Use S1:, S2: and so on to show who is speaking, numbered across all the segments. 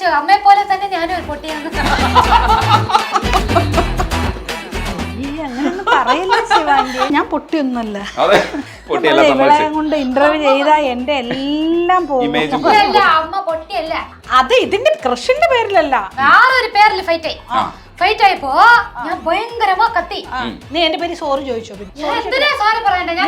S1: വിചാരിച്ചു അമ്മയെ പോലെ തന്നെ ഞാനും ഒരു പൊട്ടിയാണ്.
S2: അങ്ങനെയൊന്നും പറയില്ല ശിവാംഗി, ഞാൻ പൊട്ടിയൊന്നുമല്ല.
S3: പൊട്ടിയല്ല,
S2: ഇവളെ കൊണ്ട് ഇന്റർവ്യൂ ചെയ്താ എന്റെ എല്ലാം പോകും.
S1: അമ്മ പൊട്ടിയല്ല,
S2: അത് ഇതിന്റെ ക്രഷിന്റെ പേരിലല്ല,
S1: വേറൊരു പേരിൽ ഫൈറ്റ് ആയപ്പോ ഞാൻ ഭയങ്കരമാ കത്തി.
S2: നീ എന്റെ പേര് സോറി ചോദിച്ചോ?
S1: സോറി പറയണ്ട, ഞാൻ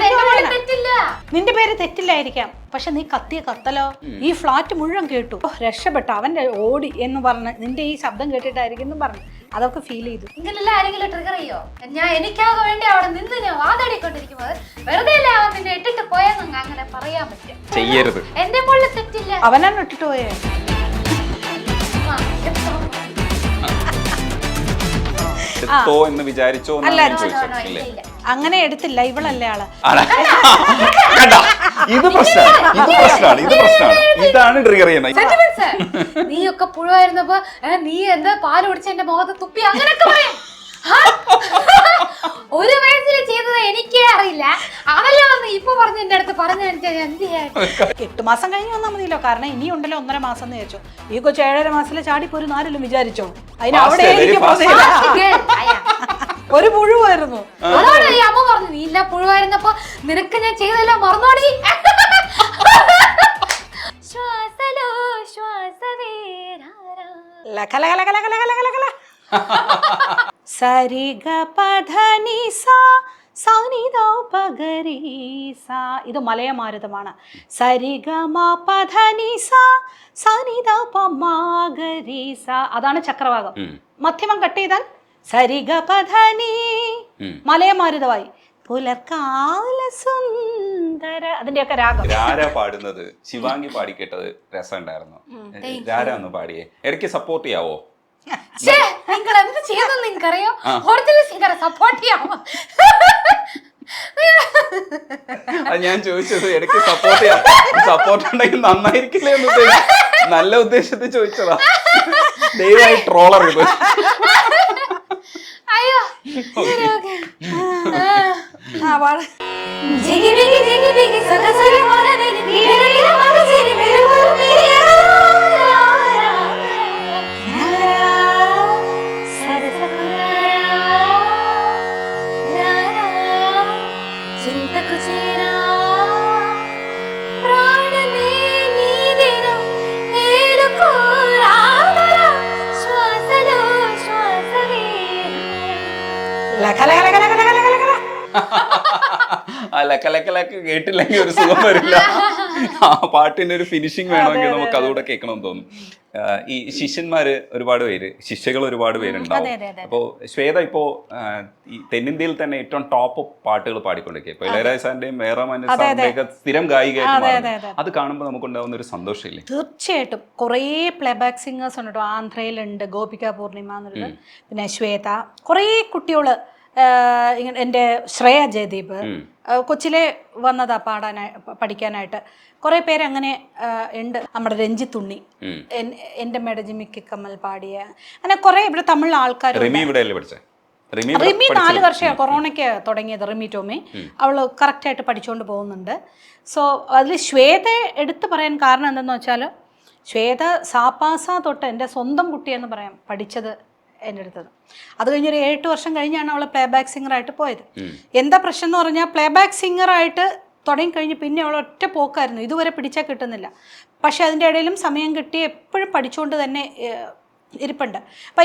S1: തെറ്റില്ല.
S2: നിന്റെ പേര് തെറ്റില്ലായിരിക്കാം, പക്ഷെ നീ കത്തിയ കത്തലോ ഈ ഫ്ലാറ്റ് മുഴുവൻ കേട്ടു. രക്ഷപ്പെട്ടു, അവന്റെ ഓടി എന്ന് പറഞ്ഞ് നിന്റെ ഈ ശബ്ദം കേട്ടിട്ടായിരിക്കും എന്ന് പറഞ്ഞു. അതൊക്കെ ഫീൽ ചെയ്തു.
S1: ഇങ്ങനെയല്ല ആരെങ്കിലും ട്രിഗർ ചെയ്യോ? ഞാൻ എനിക്കാകെ വേണ്ടി അവിടെ നിന്ന് ഞാൻ വാതാടിക്കൊണ്ടിരിക്കുമ്പോൾ വെറുതെ അല്ലേ അവൻ നിന്നെ ഇട്ടിട്ട് പോയെന്ന് അങ്ങനെ പറയാൻ പറ്റും.
S3: ചെയ്യരുത്,
S1: എന്റെ മുകളിൽ തെറ്റില്ല.
S2: അവനാണ് ഇട്ടിട്ട് പോയേ.
S3: എന്ന് വിചാരിച്ചോ?
S2: അങ്ങനെ എടുത്തില്ല, ഇവളല്ലേ ആള്.
S3: ഇത് പ്രശ്നമാണ്, ഇതാണ് ട്രിഗർ ചെയ്യുന്നത്.
S1: നീയൊക്കെ പുഴുവായിരുന്നപ്പോ നീ എന്താ പാല് കുടിച്ച എന്റെ മുഖത്ത് തുപ്പി അങ്ങനെയൊക്കെ പറയും. ഒരു വയസ്സിൽ ചെയ്തത് എനിക്കേ അറിയില്ല, അതല്ലേ വന്ന് ഇപ്പൊ പറഞ്ഞ എന്റെ അടുത്ത് പറഞ്ഞു. എന്ത് ചെയ്യാൻ
S2: 8 മാസം കഴിഞ്ഞ് വന്നാൽ മതിയല്ലോ, കാരണം ഇനി ഉണ്ടല്ലോ 1.5 മാസം എന്ന് വെച്ചോ. ഈ കൊച്ചു 7.5 മാസത്തില് ചാടിപ്പോ ഒരു 4 വിചാരിച്ചോ? അതിന് അവിടെ ഒരു പുഴുവായിരുന്നു.
S1: അതാണ് ഈ അമ്മ പറഞ്ഞു, നീ ഇല്ല പുഴുവായിരുന്നപ്പോ നിനക്ക് ഞാൻ ചെയ്തല്ലോ മറന്നോടി. ശ്വാസലോ
S2: സരിഗ പധനിസ സാനിദാ പഗരീസ. ഇത് മലയമാരുതമാണ്. സരിഗമ പധനിസ സാനിദാ പമാഗരീസ. അതാണ് ചക്രവാകം. മധ്യമം കട്ട് ചെയ്താൽ സരിഗ പധനി മലയമാരുതമായി. പുലർക്കാല സുന്ദര, അതിന്റെയൊക്കെ രാഗം.
S3: രാര പാടുന്നത് ശിവാംഗി പാടിക്കേട്ടത് രസമുണ്ടായിരുന്നു. രാര ഒന്ന് പാടിയേ, ഇടയ്ക്ക് സപ്പോർട്ട് ചെയ്യാവോ?
S1: നിങ്ങൾ എന്ത് ചെയ്യുന്നു നിങ്ങൾക്കറിയോ? ഒറിജിനൽ സിംഗറെ സപ്പോർട്ട് ചെയ്യാമോ?
S3: അത് ഞാൻ ചോദിച്ചത്, ഇടയ്ക്ക് സപ്പോർട്ട് ഉണ്ടെങ്കിൽ നന്നായിരിക്കില്ലേ എന്ന് നല്ല ഉദ്ദേശത്തിൽ ചോദിച്ചതാ. ദയവായി ട്രോളർ ഇത്.
S1: അയ്യോ
S3: ലക്കലക്കലൊക്കെ കേട്ടില്ലെങ്കിൽ ഒരു സുഖം വരില്ല. ആ പാട്ടിന്റെ ഒരു ഫിനിഷിങ് വേണമെങ്കിൽ നമുക്ക് അതുകൂടെ കേൾക്കണമെന്ന് തോന്നും. ഈ ശിഷ്യന്മാര് ഒരുപാട് പേര്, ശിഷ്യകൾ ഒരുപാട് പേരുണ്ടാവും. അപ്പോ ശ്വേത ഇപ്പോ ഈ തെന്നിന്ത്യയിൽ തന്നെ ഏറ്റവും ടോപ്പ് പാട്ടുകൾ പാടിക്കൊണ്ടിരിക്കുക. ഇപ്പൊ ഇളയരാജ സാറിന്റെയും മേറാമാൻ സാറിന്റെ ഒക്കെ സ്ഥിരം ഗായികയായിട്ട് അത് കാണുമ്പോൾ നമുക്കുണ്ടാവുന്ന ഒരു സന്തോഷമില്ലേ?
S2: തീർച്ചയായിട്ടും. കുറേ പ്ലേബാക്ക് സിംഗേഴ്സ് ഉണ്ട് കേട്ടോ. ആന്ധ്രയിലുണ്ട് ഗോപിക പൂർണിമ എന്നുള്ളത്, പിന്നെ ശ്വേത, കുറേ കുട്ടികള്. എൻ്റെ ശ്രേയ ജയദീപ് കൊച്ചിലെ വന്നതാ പഠിക്കാനായിട്ട്. കുറെ പേര് അങ്ങനെ ഉണ്ട്. നമ്മുടെ രഞ്ജിത്ത് ഉണ്ണി, എൻ്റെ മെഡജിമിക്ക് കമ്മൽ പാടിയ, അങ്ങനെ കുറെ ഇവിടെ തമിഴ് ആൾക്കാർ.
S3: റിമി
S2: 4 വർഷമാണ് കൊറോണയ്ക്ക് തുടങ്ങിയത്. റിമി ടോമി, അവള് കറക്റ്റായിട്ട് പഠിച്ചുകൊണ്ട് പോകുന്നുണ്ട്. സോ അതിൽ ശ്വേത എടുത്ത് പറയാൻ കാരണം എന്തെന്ന് വെച്ചാൽ, ശ്വേത സാപ്പാസ തൊട്ട് എൻ്റെ സ്വന്തം കുട്ടിയെന്ന് പറയാം പഠിച്ചത് എൻ്റെ അടുത്തത്. അത് കഴിഞ്ഞൊരു 7 വർഷം കഴിഞ്ഞാണ് അവൾ പ്ലേബാക്ക് സിംഗറായിട്ട് പോയത്. എന്താ പ്രശ്നം എന്ന് പറഞ്ഞാൽ, പ്ലേബാക്ക് സിംഗറായിട്ട് തുടങ്ങിക്കഴിഞ്ഞ് പിന്നെ അവൾ ഒറ്റ പോക്കായിരുന്നു. ഇതുവരെ പിടിച്ചാൽ കിട്ടുന്നില്ല. പക്ഷേ അതിൻ്റെ ഇടയിലും സമയം കിട്ടി എപ്പോഴും പഠിച്ചുകൊണ്ട് തന്നെ ഇരിപ്പുണ്ട്. അപ്പം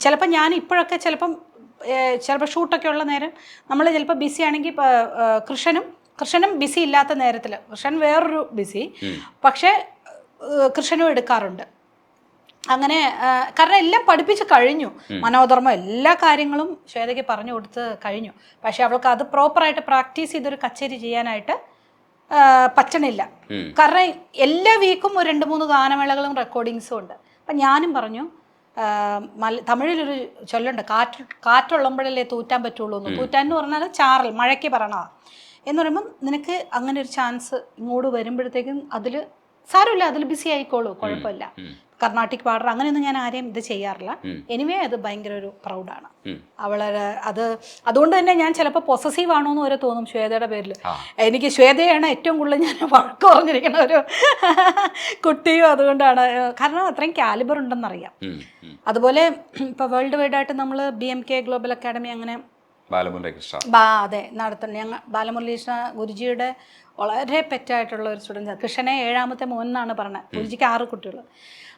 S2: ചിലപ്പോൾ ഞാൻ ഇപ്പോഴൊക്കെ ചിലപ്പോൾ ഷൂട്ടൊക്കെ ഉള്ള നേരം നമ്മൾ ചിലപ്പോൾ ബിസി ആണെങ്കിൽ, കൃഷ്ണനും ബിസി ഇല്ലാത്ത നേരത്തിൽ, കൃഷ്ണൻ വേറൊരു ബിസി, പക്ഷേ കൃഷ്ണനും എടുക്കാറുണ്ട്. അങ്ങനെ കാരണം എല്ലാം പഠിപ്പിച്ച് കഴിഞ്ഞു. മനോധർമ്മം എല്ലാ കാര്യങ്ങളും ശ്വേതയ്ക്ക് പറഞ്ഞു കൊടുത്ത് കഴിഞ്ഞു. പക്ഷെ അവൾക്ക് അത് പ്രോപ്പറായിട്ട് പ്രാക്ടീസ് ചെയ്തൊരു കച്ചേരി ചെയ്യാനായിട്ട് പറ്റണില്ല. കാരണം എല്ലാ വീക്കും ഒരു 2-3 ഗാനമേളകളും റെക്കോർഡിങ്സും ഉണ്ട്. അപ്പം ഞാനും പറഞ്ഞു, തമിഴിലൊരു ചൊല്ലുണ്ട്, കാറ്റുള്ളമ്പോഴല്ലേ തൂറ്റാൻ പറ്റുള്ളൂ എന്ന്. തൂറ്റാൻ എന്ന് പറഞ്ഞാൽ ചാറൽ, മഴയ്ക്ക് പറയണതാ എന്ന് പറയുമ്പം, നിനക്ക് അങ്ങനെ ഒരു ചാൻസ് ഇങ്ങോട്ട് വരുമ്പോഴത്തേക്കും അതിൽ സാരമില്ല, അതിൽ ബിസി ആയിക്കോളൂ, കുഴപ്പമില്ല. കർണാട്ടിക് പാടുക അങ്ങനെയൊന്നും ഞാൻ ആരെയും ഇത് ചെയ്യാറില്ല. എനിവേ അത് ഭയങ്കര ഒരു പ്രൗഡാണ് അവളെ അതുകൊണ്ട് തന്നെ ഞാൻ ചിലപ്പോൾ പൊസസീവ് ആണോ എന്ന് വരെ തോന്നും ശ്വേതയുടെ പേരിൽ. എനിക്ക് ശ്വേതയാണ് ഏറ്റവും കൂടുതൽ ഞാൻ വഴക്ക് പറഞ്ഞിരിക്കുന്ന ഒരു കുട്ടിയും അതുകൊണ്ടാണ്, കാരണം അത്രയും കാലിബർ ഉണ്ടെന്നറിയാം. അതുപോലെ ഇപ്പോൾ വേൾഡ് വൈഡ് ആയിട്ട് നമ്മൾ BMK ഗ്ലോബൽ അക്കാഡമി അങ്ങനെ അതെ നടത്തുന്നുണ്ട്. ഞങ്ങൾ ബാലമുരളീകൃഷ്ണ ഗുരുജിയുടെ വളരെ പെറ്റായിട്ടുള്ള ഒരു സ്റ്റുഡൻറ്റ്. കൃഷ്ണനെ 7ാമത്തെ മോൻ എന്നാണ് പറഞ്ഞത്. ഗുരുജിക്ക് 6 കുട്ടികൾ.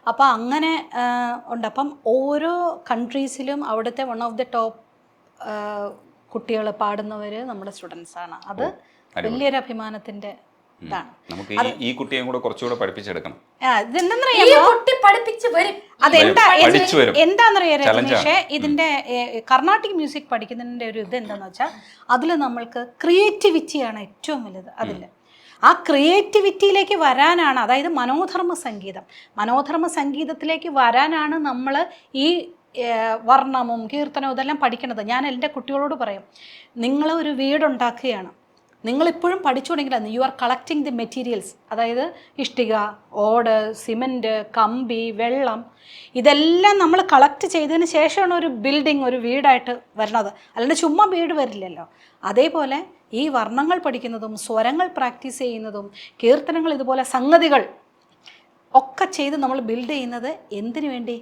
S2: അപ്പോൾ അങ്ങനെ ഉണ്ട്. അപ്പം ഓരോ കൺട്രീസിലും അവിടുത്തെ വൺ ഓഫ് ദി ടോപ്പ് കുട്ടികൾ പാടുന്നവർ നമ്മുടെ സ്റ്റുഡൻസാണ്. അത് വലിയൊരു അഭിമാനത്തിൻ്റെ ഇതാണ്.
S3: നമുക്ക് ഈ കുട്ടിയെ കൂടെ കുറച്ചുകൂടെ പഠിപ്പിച്ചെടുക്കണം.
S2: എന്താണെന്നറിയാം രജനീഷേ, ഇതിന്റെ കർണാട്ടിക് മ്യൂസിക് പഠിക്കുന്നതിന്റെ ഒരു ഇത് എന്താന്ന് വെച്ചാൽ അതിൽ നമ്മൾക്ക് ക്രിയേറ്റിവിറ്റിയാണ് ഏറ്റവും വലുത്. അതിൽ ആ ക്രിയേറ്റിവിറ്റിയിലേക്ക് വരാനാണ്, അതായത് മനോധർമ്മ സംഗീതത്തിലേക്ക് വരാനാണ് നമ്മൾ ഈ വർണ്ണവും കീർത്തനവും ഇതെല്ലാം പഠിക്കണത്. ഞാൻ എൻ്റെ കുട്ടികളോട് പറയും, നിങ്ങൾ ഒരു വീടുണ്ടാക്കുകയാണ്, നിങ്ങളിപ്പോഴും പഠിച്ചുകൊണ്ടെങ്കിലാണ് you are collecting the materials, അതായത് ഇഷ്ടിക, ഓട്, സിമൻറ്റ്, കമ്പി, വെള്ളം, ഇതെല്ലാം നമ്മൾ കളക്ട് ചെയ്തതിന് ശേഷമാണ് ഒരു ബിൽഡിംഗ്, ഒരു വീടായിട്ട് വരുന്നത്. അല്ലാണ്ട് ചുമ്മാ വീട് വരില്ലല്ലോ. അതേപോലെ ഈ വർണ്ണങ്ങൾ പഠിക്കുന്നതും സ്വരങ്ങൾ പ്രാക്ടീസ് ചെയ്യുന്നതും കീർത്തനങ്ങൾ ഇതുപോലെ സംഗതികൾ ഒക്കെ ചെയ്ത് നമ്മൾ ബിൽഡ് ചെയ്യുന്നത് എന്തിനു വേണ്ടി?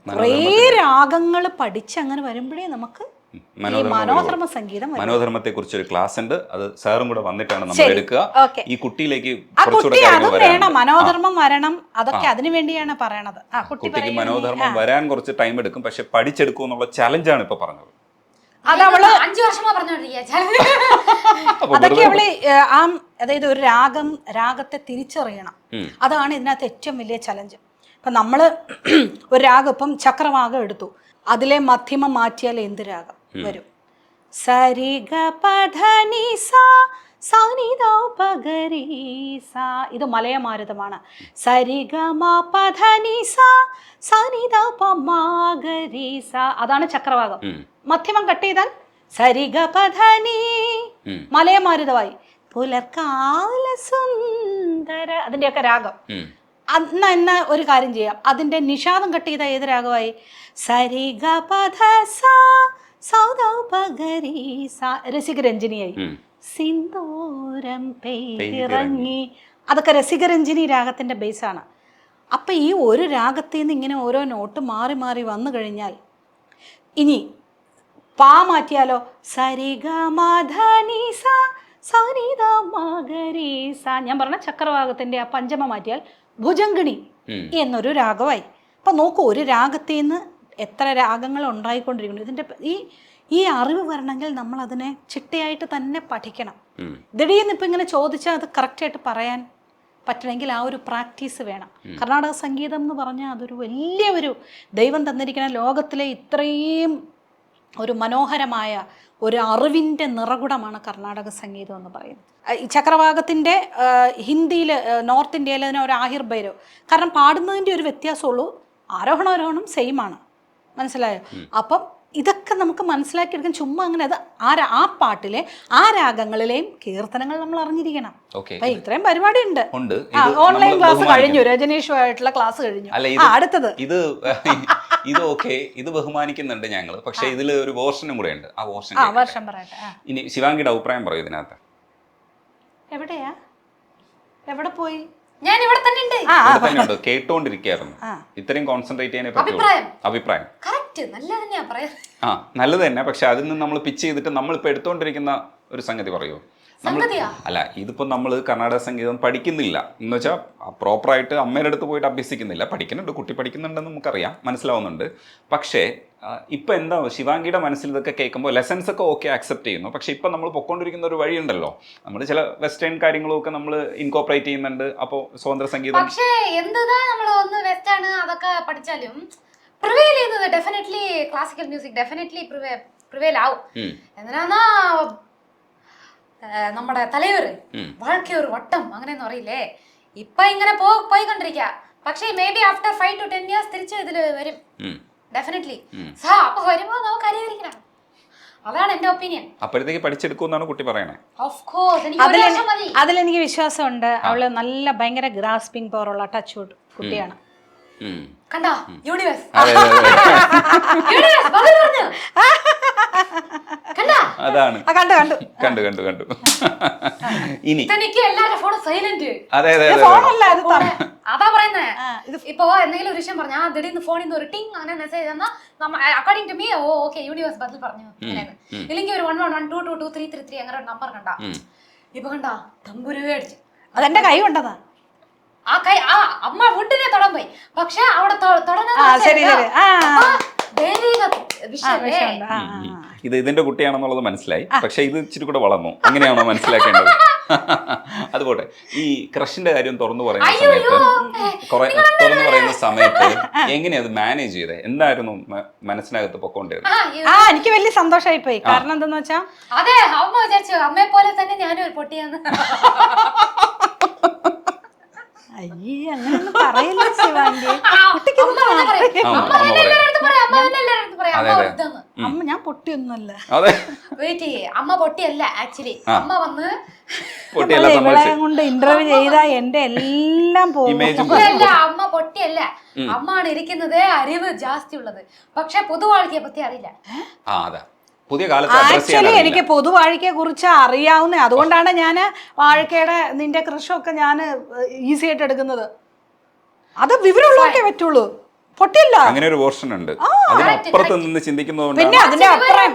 S2: കുറേ രാഗങ്ങൾ പഠിച്ച് അങ്ങനെ വരുമ്പോഴേ നമുക്ക്
S3: മനോധർമ്മത്തെ കുറിച്ചൊരു ക്ലാസ് ഉണ്ട്. അത് സാറും കൂടെ വന്നിട്ടാണ് നമ്മൾ എടുക്കുക. ഈ കുട്ടിയിലേക്ക്
S2: വേണം, മനോധർമ്മം വരണം. അതൊക്കെ അതിനു വേണ്ടിയാണ് പറയണത്.
S3: കുട്ടിക്ക് മനോധർമ്മം വരാൻ കുറച്ച് ടൈം എടുക്കും, പക്ഷെ പഠിച്ചെടുക്കും എന്നുള്ള ചലഞ്ചാണ് ഇപ്പൊ പറഞ്ഞത്.
S2: അതവള്
S1: 5 വർഷമാ പറഞ്ഞോണ്ടിരിക്കുക.
S2: അതൊക്കെ അവള് അതായത് ഒരു രാഗത്തെ തിരിച്ചറിയണം. അതാണ് ഇതിനകത്ത് ഏറ്റവും വലിയ ചലഞ്ച്. ഇപ്പം നമ്മൾ ഒരു രാഗം, ഇപ്പം ചക്രവാകം എടുത്തു, അതിലെ മധ്യമം മാറ്റിയാൽ എന്ത് രാഗം വരും? സരി ഗ പധ നി സാ സാ നി ദ പ ഗ രി സാ. ഇത് മലയമാരുതമാണ്. സരി ഗ മ പധ നി സാ സാ നി ദ പ മ ഗ രി സാ. അതാണ് ചക്രവാകം. മധ്യമം കട്ട് ചെയ്താൽ സരി ഗ പധ നി, മലയമാരുതമായി. പുലർക്കാല സുന്ദര, അതിൻ്റെയൊക്കെ രാഗം. എന്നാ ഒരു കാര്യം ചെയ്യാം, അതിൻ്റെ നിഷാദം കട്ട് ചെയ്ത ഏത് രാഗമായി? സരി ഗ പധ സാ സാ ദ പ ഗ രി സാ. രസികരഞ്ജിനിയായി. സിന്ദൂരം പെയ്തിറങ്ങി, അതൊക്കെ രസികരഞ്ജിനി രാഗത്തിൻ്റെ ബേസാണ്. അപ്പം ഈ ഒരു രാഗത്തിൽ നിന്ന് ഇങ്ങനെ ഓരോ നോട്ട് മാറി മാറി വന്നു കഴിഞ്ഞാൽ, ഇനി പാ മാറ്റിയാലോ? സരി ഗ മ ധ നി സാ സാ നി ദ മ ഗ രി സാ. ഞാൻ പറഞ്ഞ ചക്രവാകത്തിൻ്റെ ആ പഞ്ചമ മാറ്റിയാൽ ഭുജങ്കിണി എന്നൊരു രാഗമായി. അപ്പം നോക്കൂ, ഒരു രാഗത്തിൽ നിന്ന് എത്ര രാഗങ്ങൾ ഉണ്ടായിക്കൊണ്ടിരിക്കുന്നു. ഇതിൻ്റെ ഈ അറിവ് വരണമെങ്കിൽ നമ്മൾ അതിനെ ചിട്ടയായിട്ട് തന്നെ പഠിക്കണം. ദിടീർന്ന് ഇപ്പം ഇങ്ങനെ ചോദിച്ചാൽ അത് കറക്റ്റായിട്ട് പറയാൻ പറ്റണമെങ്കിൽ ആ ഒരു പ്രാക്ടീസ് വേണം. കർണാടക സംഗീതം എന്ന് പറഞ്ഞാൽ അതൊരു വലിയ ഒരു ദൈവം തന്നിരിക്കുന്ന ലോകത്തിലെ ഇത്രയും ഒരു മനോഹരമായ ഒരു അറിവിൻ്റെ നിറകുടമാണ് കർണാടക സംഗീതം എന്ന് പറയുന്നത്. ഈ ചക്രവാകത്തിൻ്റെ ഹിന്ദിയിൽ, നോർത്ത് ഇന്ത്യയിൽ അതിന് ഒരു ആഹിർ ഭൈരവ്. കാരണം പാടുന്നതിൻ്റെ ഒരു വ്യത്യാസമുള്ളൂ, ആരോഹണം സെയിം ആണ്. മനസ്സിലായോ? അപ്പം ഇതൊക്കെ നമുക്ക് മനസ്സിലാക്കിയെടുക്കാൻ ചുമ്മാ അങ്ങനെ അത് ആ പാട്ടിലെ ആ രാഗങ്ങളിലെയും കീർത്തനങ്ങൾ നമ്മൾ അറിഞ്ഞിരിക്കണം. അപ്പൊ ഇത്രയും പരിപാടി ഉണ്ട്. ഓൺലൈൻ ക്ലാസ് കഴിഞ്ഞു, രജനീഷുമായിട്ടുള്ള ക്ലാസ് കഴിഞ്ഞു. അടുത്തത്
S3: ഇത് ഓക്കെ, ഇത് ബഹുമാനിക്കുന്നുണ്ട് ഞങ്ങൾ, പക്ഷെ ഇതിൽ ഒരു വേർഷനും കൂടെ ഉണ്ട്. ആ വേർഷൻ
S2: പറയട്ടെ.
S3: ഇനി ശിവാംഗിയുടെ അഭിപ്രായം പറയൂ ഇതിനകത്ത്.
S2: എവിടെയാ, എവിടെ പോയി?
S1: ഞാൻ ഇവിടെ തന്നെ
S3: ഉണ്ട്, കേട്ടോണ്ടിരിക്കായിരുന്നു. ഇത്രയും കോൺസെൻട്രേറ്റ് ചെയ്യാനേ പറ്റുള്ളൂ. അഭിപ്രായം നല്ലത് തന്നെ, പക്ഷെ അതിൽ നിന്ന് നമ്മൾ പിച്ച് ചെയ്തിട്ട് നമ്മളിപ്പോ എടുത്തോണ്ടിരിക്കുന്ന ഒരു സംഗതി പറയൂ. അല്ല, ഇതിപ്പോ നമ്മൾ കർണാടക സംഗീതം പഠിക്കുന്നില്ല എന്ന് വെച്ചാൽ പ്രോപ്പറായിട്ട് അമ്മയുടെ അടുത്ത് പോയിട്ട് അഭ്യസിക്കുന്നില്ല. പഠിക്കുന്നുണ്ട്, കുട്ടി പഠിക്കുന്നുണ്ടെന്ന് നമുക്കറിയാം, മനസ്സിലാവുന്നുണ്ട്. പക്ഷേ ഇപ്പൊ എന്താ ശിവാംഗിയുടെ മനസ്സിൽ ഇതൊക്കെ കേൾക്കുമ്പോൾ ലെസൺസ് ഒക്കെ ഓക്കെ ആക്സെപ്റ്റ് ചെയ്യുന്നു. പക്ഷെ ഇപ്പൊ നമ്മൾ പൊക്കോണ്ടിരിക്കുന്ന ഒരു വഴിയുണ്ടല്ലോ, നമ്മൾ ചില വെസ്റ്റേൺ കാര്യങ്ങളൊക്കെ നമ്മൾ ഇൻകോപ്പറേറ്റ് ചെയ്യുന്നുണ്ട്. അപ്പോൾ സ്വതന്ത്ര സംഗീതം
S1: പക്ഷേ എന്തുതാ നമ്മൾ ഒന്ന് വെസ്റ്റേൺ അതൊക്കെ പഠിച്ചാലും പ്രിവെയിൽ ചെയ്യുന്നത് definitely classical music definitely prevail ആവും. എന്തിനാ നമ്മുടെ തലവർ வாழ்க்கை ഒരു വട്ടം അങ്ങനെയൊന്നും അറിയില്ലേ, ഇപ്പൊ ഇങ്ങനെ പോയിക്കൊണ്ടിരിക്കുക. പക്ഷേ may be after 5 to 10 years തിരിച്ചു ഇതില് വരും ഡെഫിനറ്റ്ലി. അപ്പൊ വരുമ്പോ നമുക്ക് അറിയാതിരിക്കണം. അതാണ് എന്റെ ഒപ്പീനിയൻ.
S3: അപ്പോഴത്തേക്ക് പഠിച്ചെടുക്കുമെന്നാണ് കുട്ടി പറയണേ.
S2: അതിലെനിക്ക് വിശ്വാസമുണ്ട്. അവള് നല്ല ഭയങ്കര ഗ്രാസ്പിംഗ് പവർ ഉള്ള ടച്ച് വുഡ് കുട്ടിയാണ്.
S1: കണ്ടാ യൂണിവേഴ്സ്
S3: അതെ അതെ അതെ
S1: യൂണിവേഴ്സ് ബദൽ പറഞ്ഞു കണ്ടാ
S3: അതാണ്
S2: കണ്ടു കണ്ടു
S3: കണ്ടു കണ്ടു കണ്ടു ഇനി
S1: എനിക്ക് എല്ലാവരുടെ ഫോണും സൈലന്റ്
S3: അതെ അതെ അതെ
S2: ഫോണല്ല ഇത്
S1: അതാ പറയുന്നേ ഇപ്പൊ എന്തെങ്കിലും ഒരു വിഷയം പറഞ്ഞാ ദിടീന്ന് ഫോണിൽ നിന്ന് ഒരു ടിങ് അങ്ങനെ മെസ്സേജ് തന്നാ according to me okay universe ബദൽ പറഞ്ഞു ഇല്ലെങ്കിൽ ഒരു 111222333 അങ്ങനെ ഒരു നമ്പർ കണ്ടാ ഇപ്പൊ കണ്ടാ തമ്പുരുവേ അടിച്ചു.
S2: അതെന്റെ കൈ കൊണ്ടതാ.
S1: ആ കൈ ആ അമ്മ ഫുഡിനെ തൊടാൻ പോയി, പക്ഷെ അവിടെ
S2: ശരി ശരി
S3: ഇത് ഇതിന്റെ കുട്ടിയാണെന്നുള്ളത് മനസ്സിലായി, പക്ഷെ ഇത് ഇച്ചിരി കൂടെ വളർന്നു. അങ്ങനെയാണോ മനസ്സിലാക്കേണ്ടത്? അതുപോട്ടെ, ഈ ക്രഷിന്റെ കാര്യം തുറന്നു പറയുന്ന സമയത്ത് എങ്ങനെയാ അത് മാനേജ് ചെയ്തേ? എന്തായിരുന്നു മനസ്സിനകത്ത് പൊക്കോണ്ടത്?
S2: എനിക്ക് വലിയ സന്തോഷമായി പോയി. കാരണം എന്താന്ന് വെച്ചാ
S1: അതെ അമ്മ വിചാരിച്ചു അമ്മയെ പോലെ തന്നെ ഞാനും ഒരു പൊട്ടിയാന്ന്.
S2: അയ്യേ അങ്ങനെയൊന്നും പറയില്ല ശിവാംഗി. അമ്മ ഞാൻ പൊട്ടിയൊന്നുമല്ല.
S1: വെയിറ്റ് ചെയ്യേ, അമ്മ പൊട്ടിയല്ല ആക്ച്വലി. അമ്മ വന്ന്
S2: ഇവളെ കൊണ്ട് ഇന്റർവ്യൂ ചെയ്താ എന്റെ എല്ലാം പോകും.
S1: അമ്മ പൊട്ടിയല്ല, അമ്മ ആണ് ഇരിക്കുന്നത് അറിവ് ജാസ്തി ഉള്ളത്, പക്ഷെ പൊതുവാഴ്ചയെ പറ്റി അറിയില്ല.
S2: ആക്ച്വലി എനിക്ക് പൊതുവാഴ്ചയെ കുറിച്ച് അറിയാവുന്ന, അതുകൊണ്ടാണ് ഞാൻ വാഴക്കയുടെ നിന്റെ കൃഷിയൊക്കെ ഞാൻ ഈസി ആയിട്ട് എടുക്കുന്നത്. അത് വിവരമുള്ളവർക്കേ പറ്റുള്ളൂ, പൊട്ടില്ല.
S3: അങ്ങനെ ഒരു പോർഷൻ ഉണ്ട്, അതിനപ്പുറത്ത് നിന്ന് ചിന്തിക്കുന്നതുകൊണ്ട്.
S2: പിന്നെ അതിന്റെ അപ്പുറം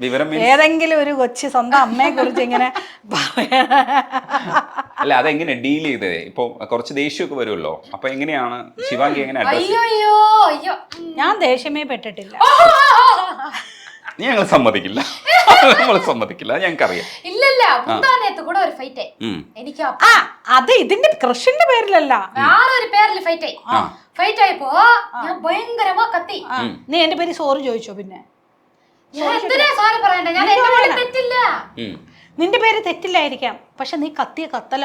S3: വിവരം
S2: ഏതെങ്കിലും ഒരു കൊച്ചു സ്വന്തം അമ്മയെ കുറിച്ച് ഇങ്ങനെ
S3: അല്ല, അതെങ്ങനെ ഡീൽ ചെയ്തേ? ഇപ്പൊ കുറച്ച് ദേഷ്യമൊക്കെ വരുമല്ലോ, അപ്പൊ എങ്ങനെയാണ് ശിവാംഗി എങ്ങനെ അഡ്രസ്?
S2: ഞാൻ ദേഷ്യമേ പെട്ടിട്ടില്ല.
S3: ഞങ്ങൾ സമ്മതിക്കില്ല, നമ്മൾ സമ്മതിക്കില്ല, ഞങ്ങൾക്കറിയാം.
S1: ഇല്ലല്ല, കൂടെ ഒരു ഫൈറ്റ് എനിക്ക്
S2: അത് ഇതിന്റെ കൃഷിന്റെ പേരിലല്ല,
S1: വേറൊരു പേരിൽ ഫൈറ്റ് ആയപ്പോ ഞാൻ ഭയങ്കരമാ കത്തി.
S2: നീ എന്റെ പേര് സോറി ചോദിച്ചോ? പിന്നെ
S1: സോറി പറയണ്ട, ഞാൻ തെറ്റില്ല.
S2: നിന്റെ പേര് തെറ്റില്ലായിരിക്കാം, പക്ഷെ നീ കത്തിയ കത്തൽ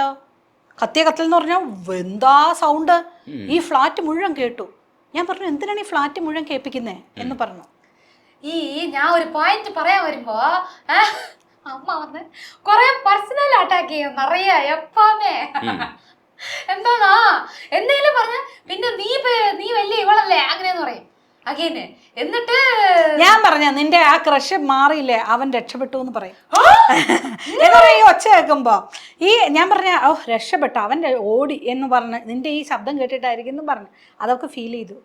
S2: എന്ന് പറഞ്ഞാൽ എന്താ സൗണ്ട്, ഈ ഫ്ലാറ്റ് മുഴുവൻ കേട്ടു. ഞാൻ പറഞ്ഞു എന്തിനാണ് ഈ ഫ്ലാറ്റ് മുഴുവൻ കേൾപ്പിക്കുന്നേ എന്ന് പറഞ്ഞു.
S1: ഞാൻ ഒരു പോയിന്റ് പറയാൻ വരുമ്പോ അമ്മ വന്ന് കൊറേ പേഴ്സണൽ അറ്റാക്ക് ചെയ്യും, നിറയെ എപ്പാമേ എന്താന്നാ എന്തെങ്കിലും പറഞ്ഞ പിന്നെ നീ വലിയ ഇവളല്ലേ അങ്ങനെയെന്ന് പറയും അഗൈന്. എന്നിട്ട്
S2: ഞാൻ പറഞ്ഞ നിന്റെ ആ ക്രഷ് മാറിയില്ലേ, അവൻ രക്ഷപ്പെട്ടു എന്ന് പറയും. എന്താ പറയാ ഈ ഒച്ച കേൾക്കുമ്പോ ഞാൻ പറഞ്ഞ ഓ രക്ഷപ്പെട്ടു അവൻ ഓടി എന്ന് പറഞ്ഞ് നിന്റെ ഈ ശബ്ദം കേട്ടിട്ടായിരിക്കും എന്ന് പറഞ്ഞു. അതൊക്കെ ഫീൽ ചെയ്തു.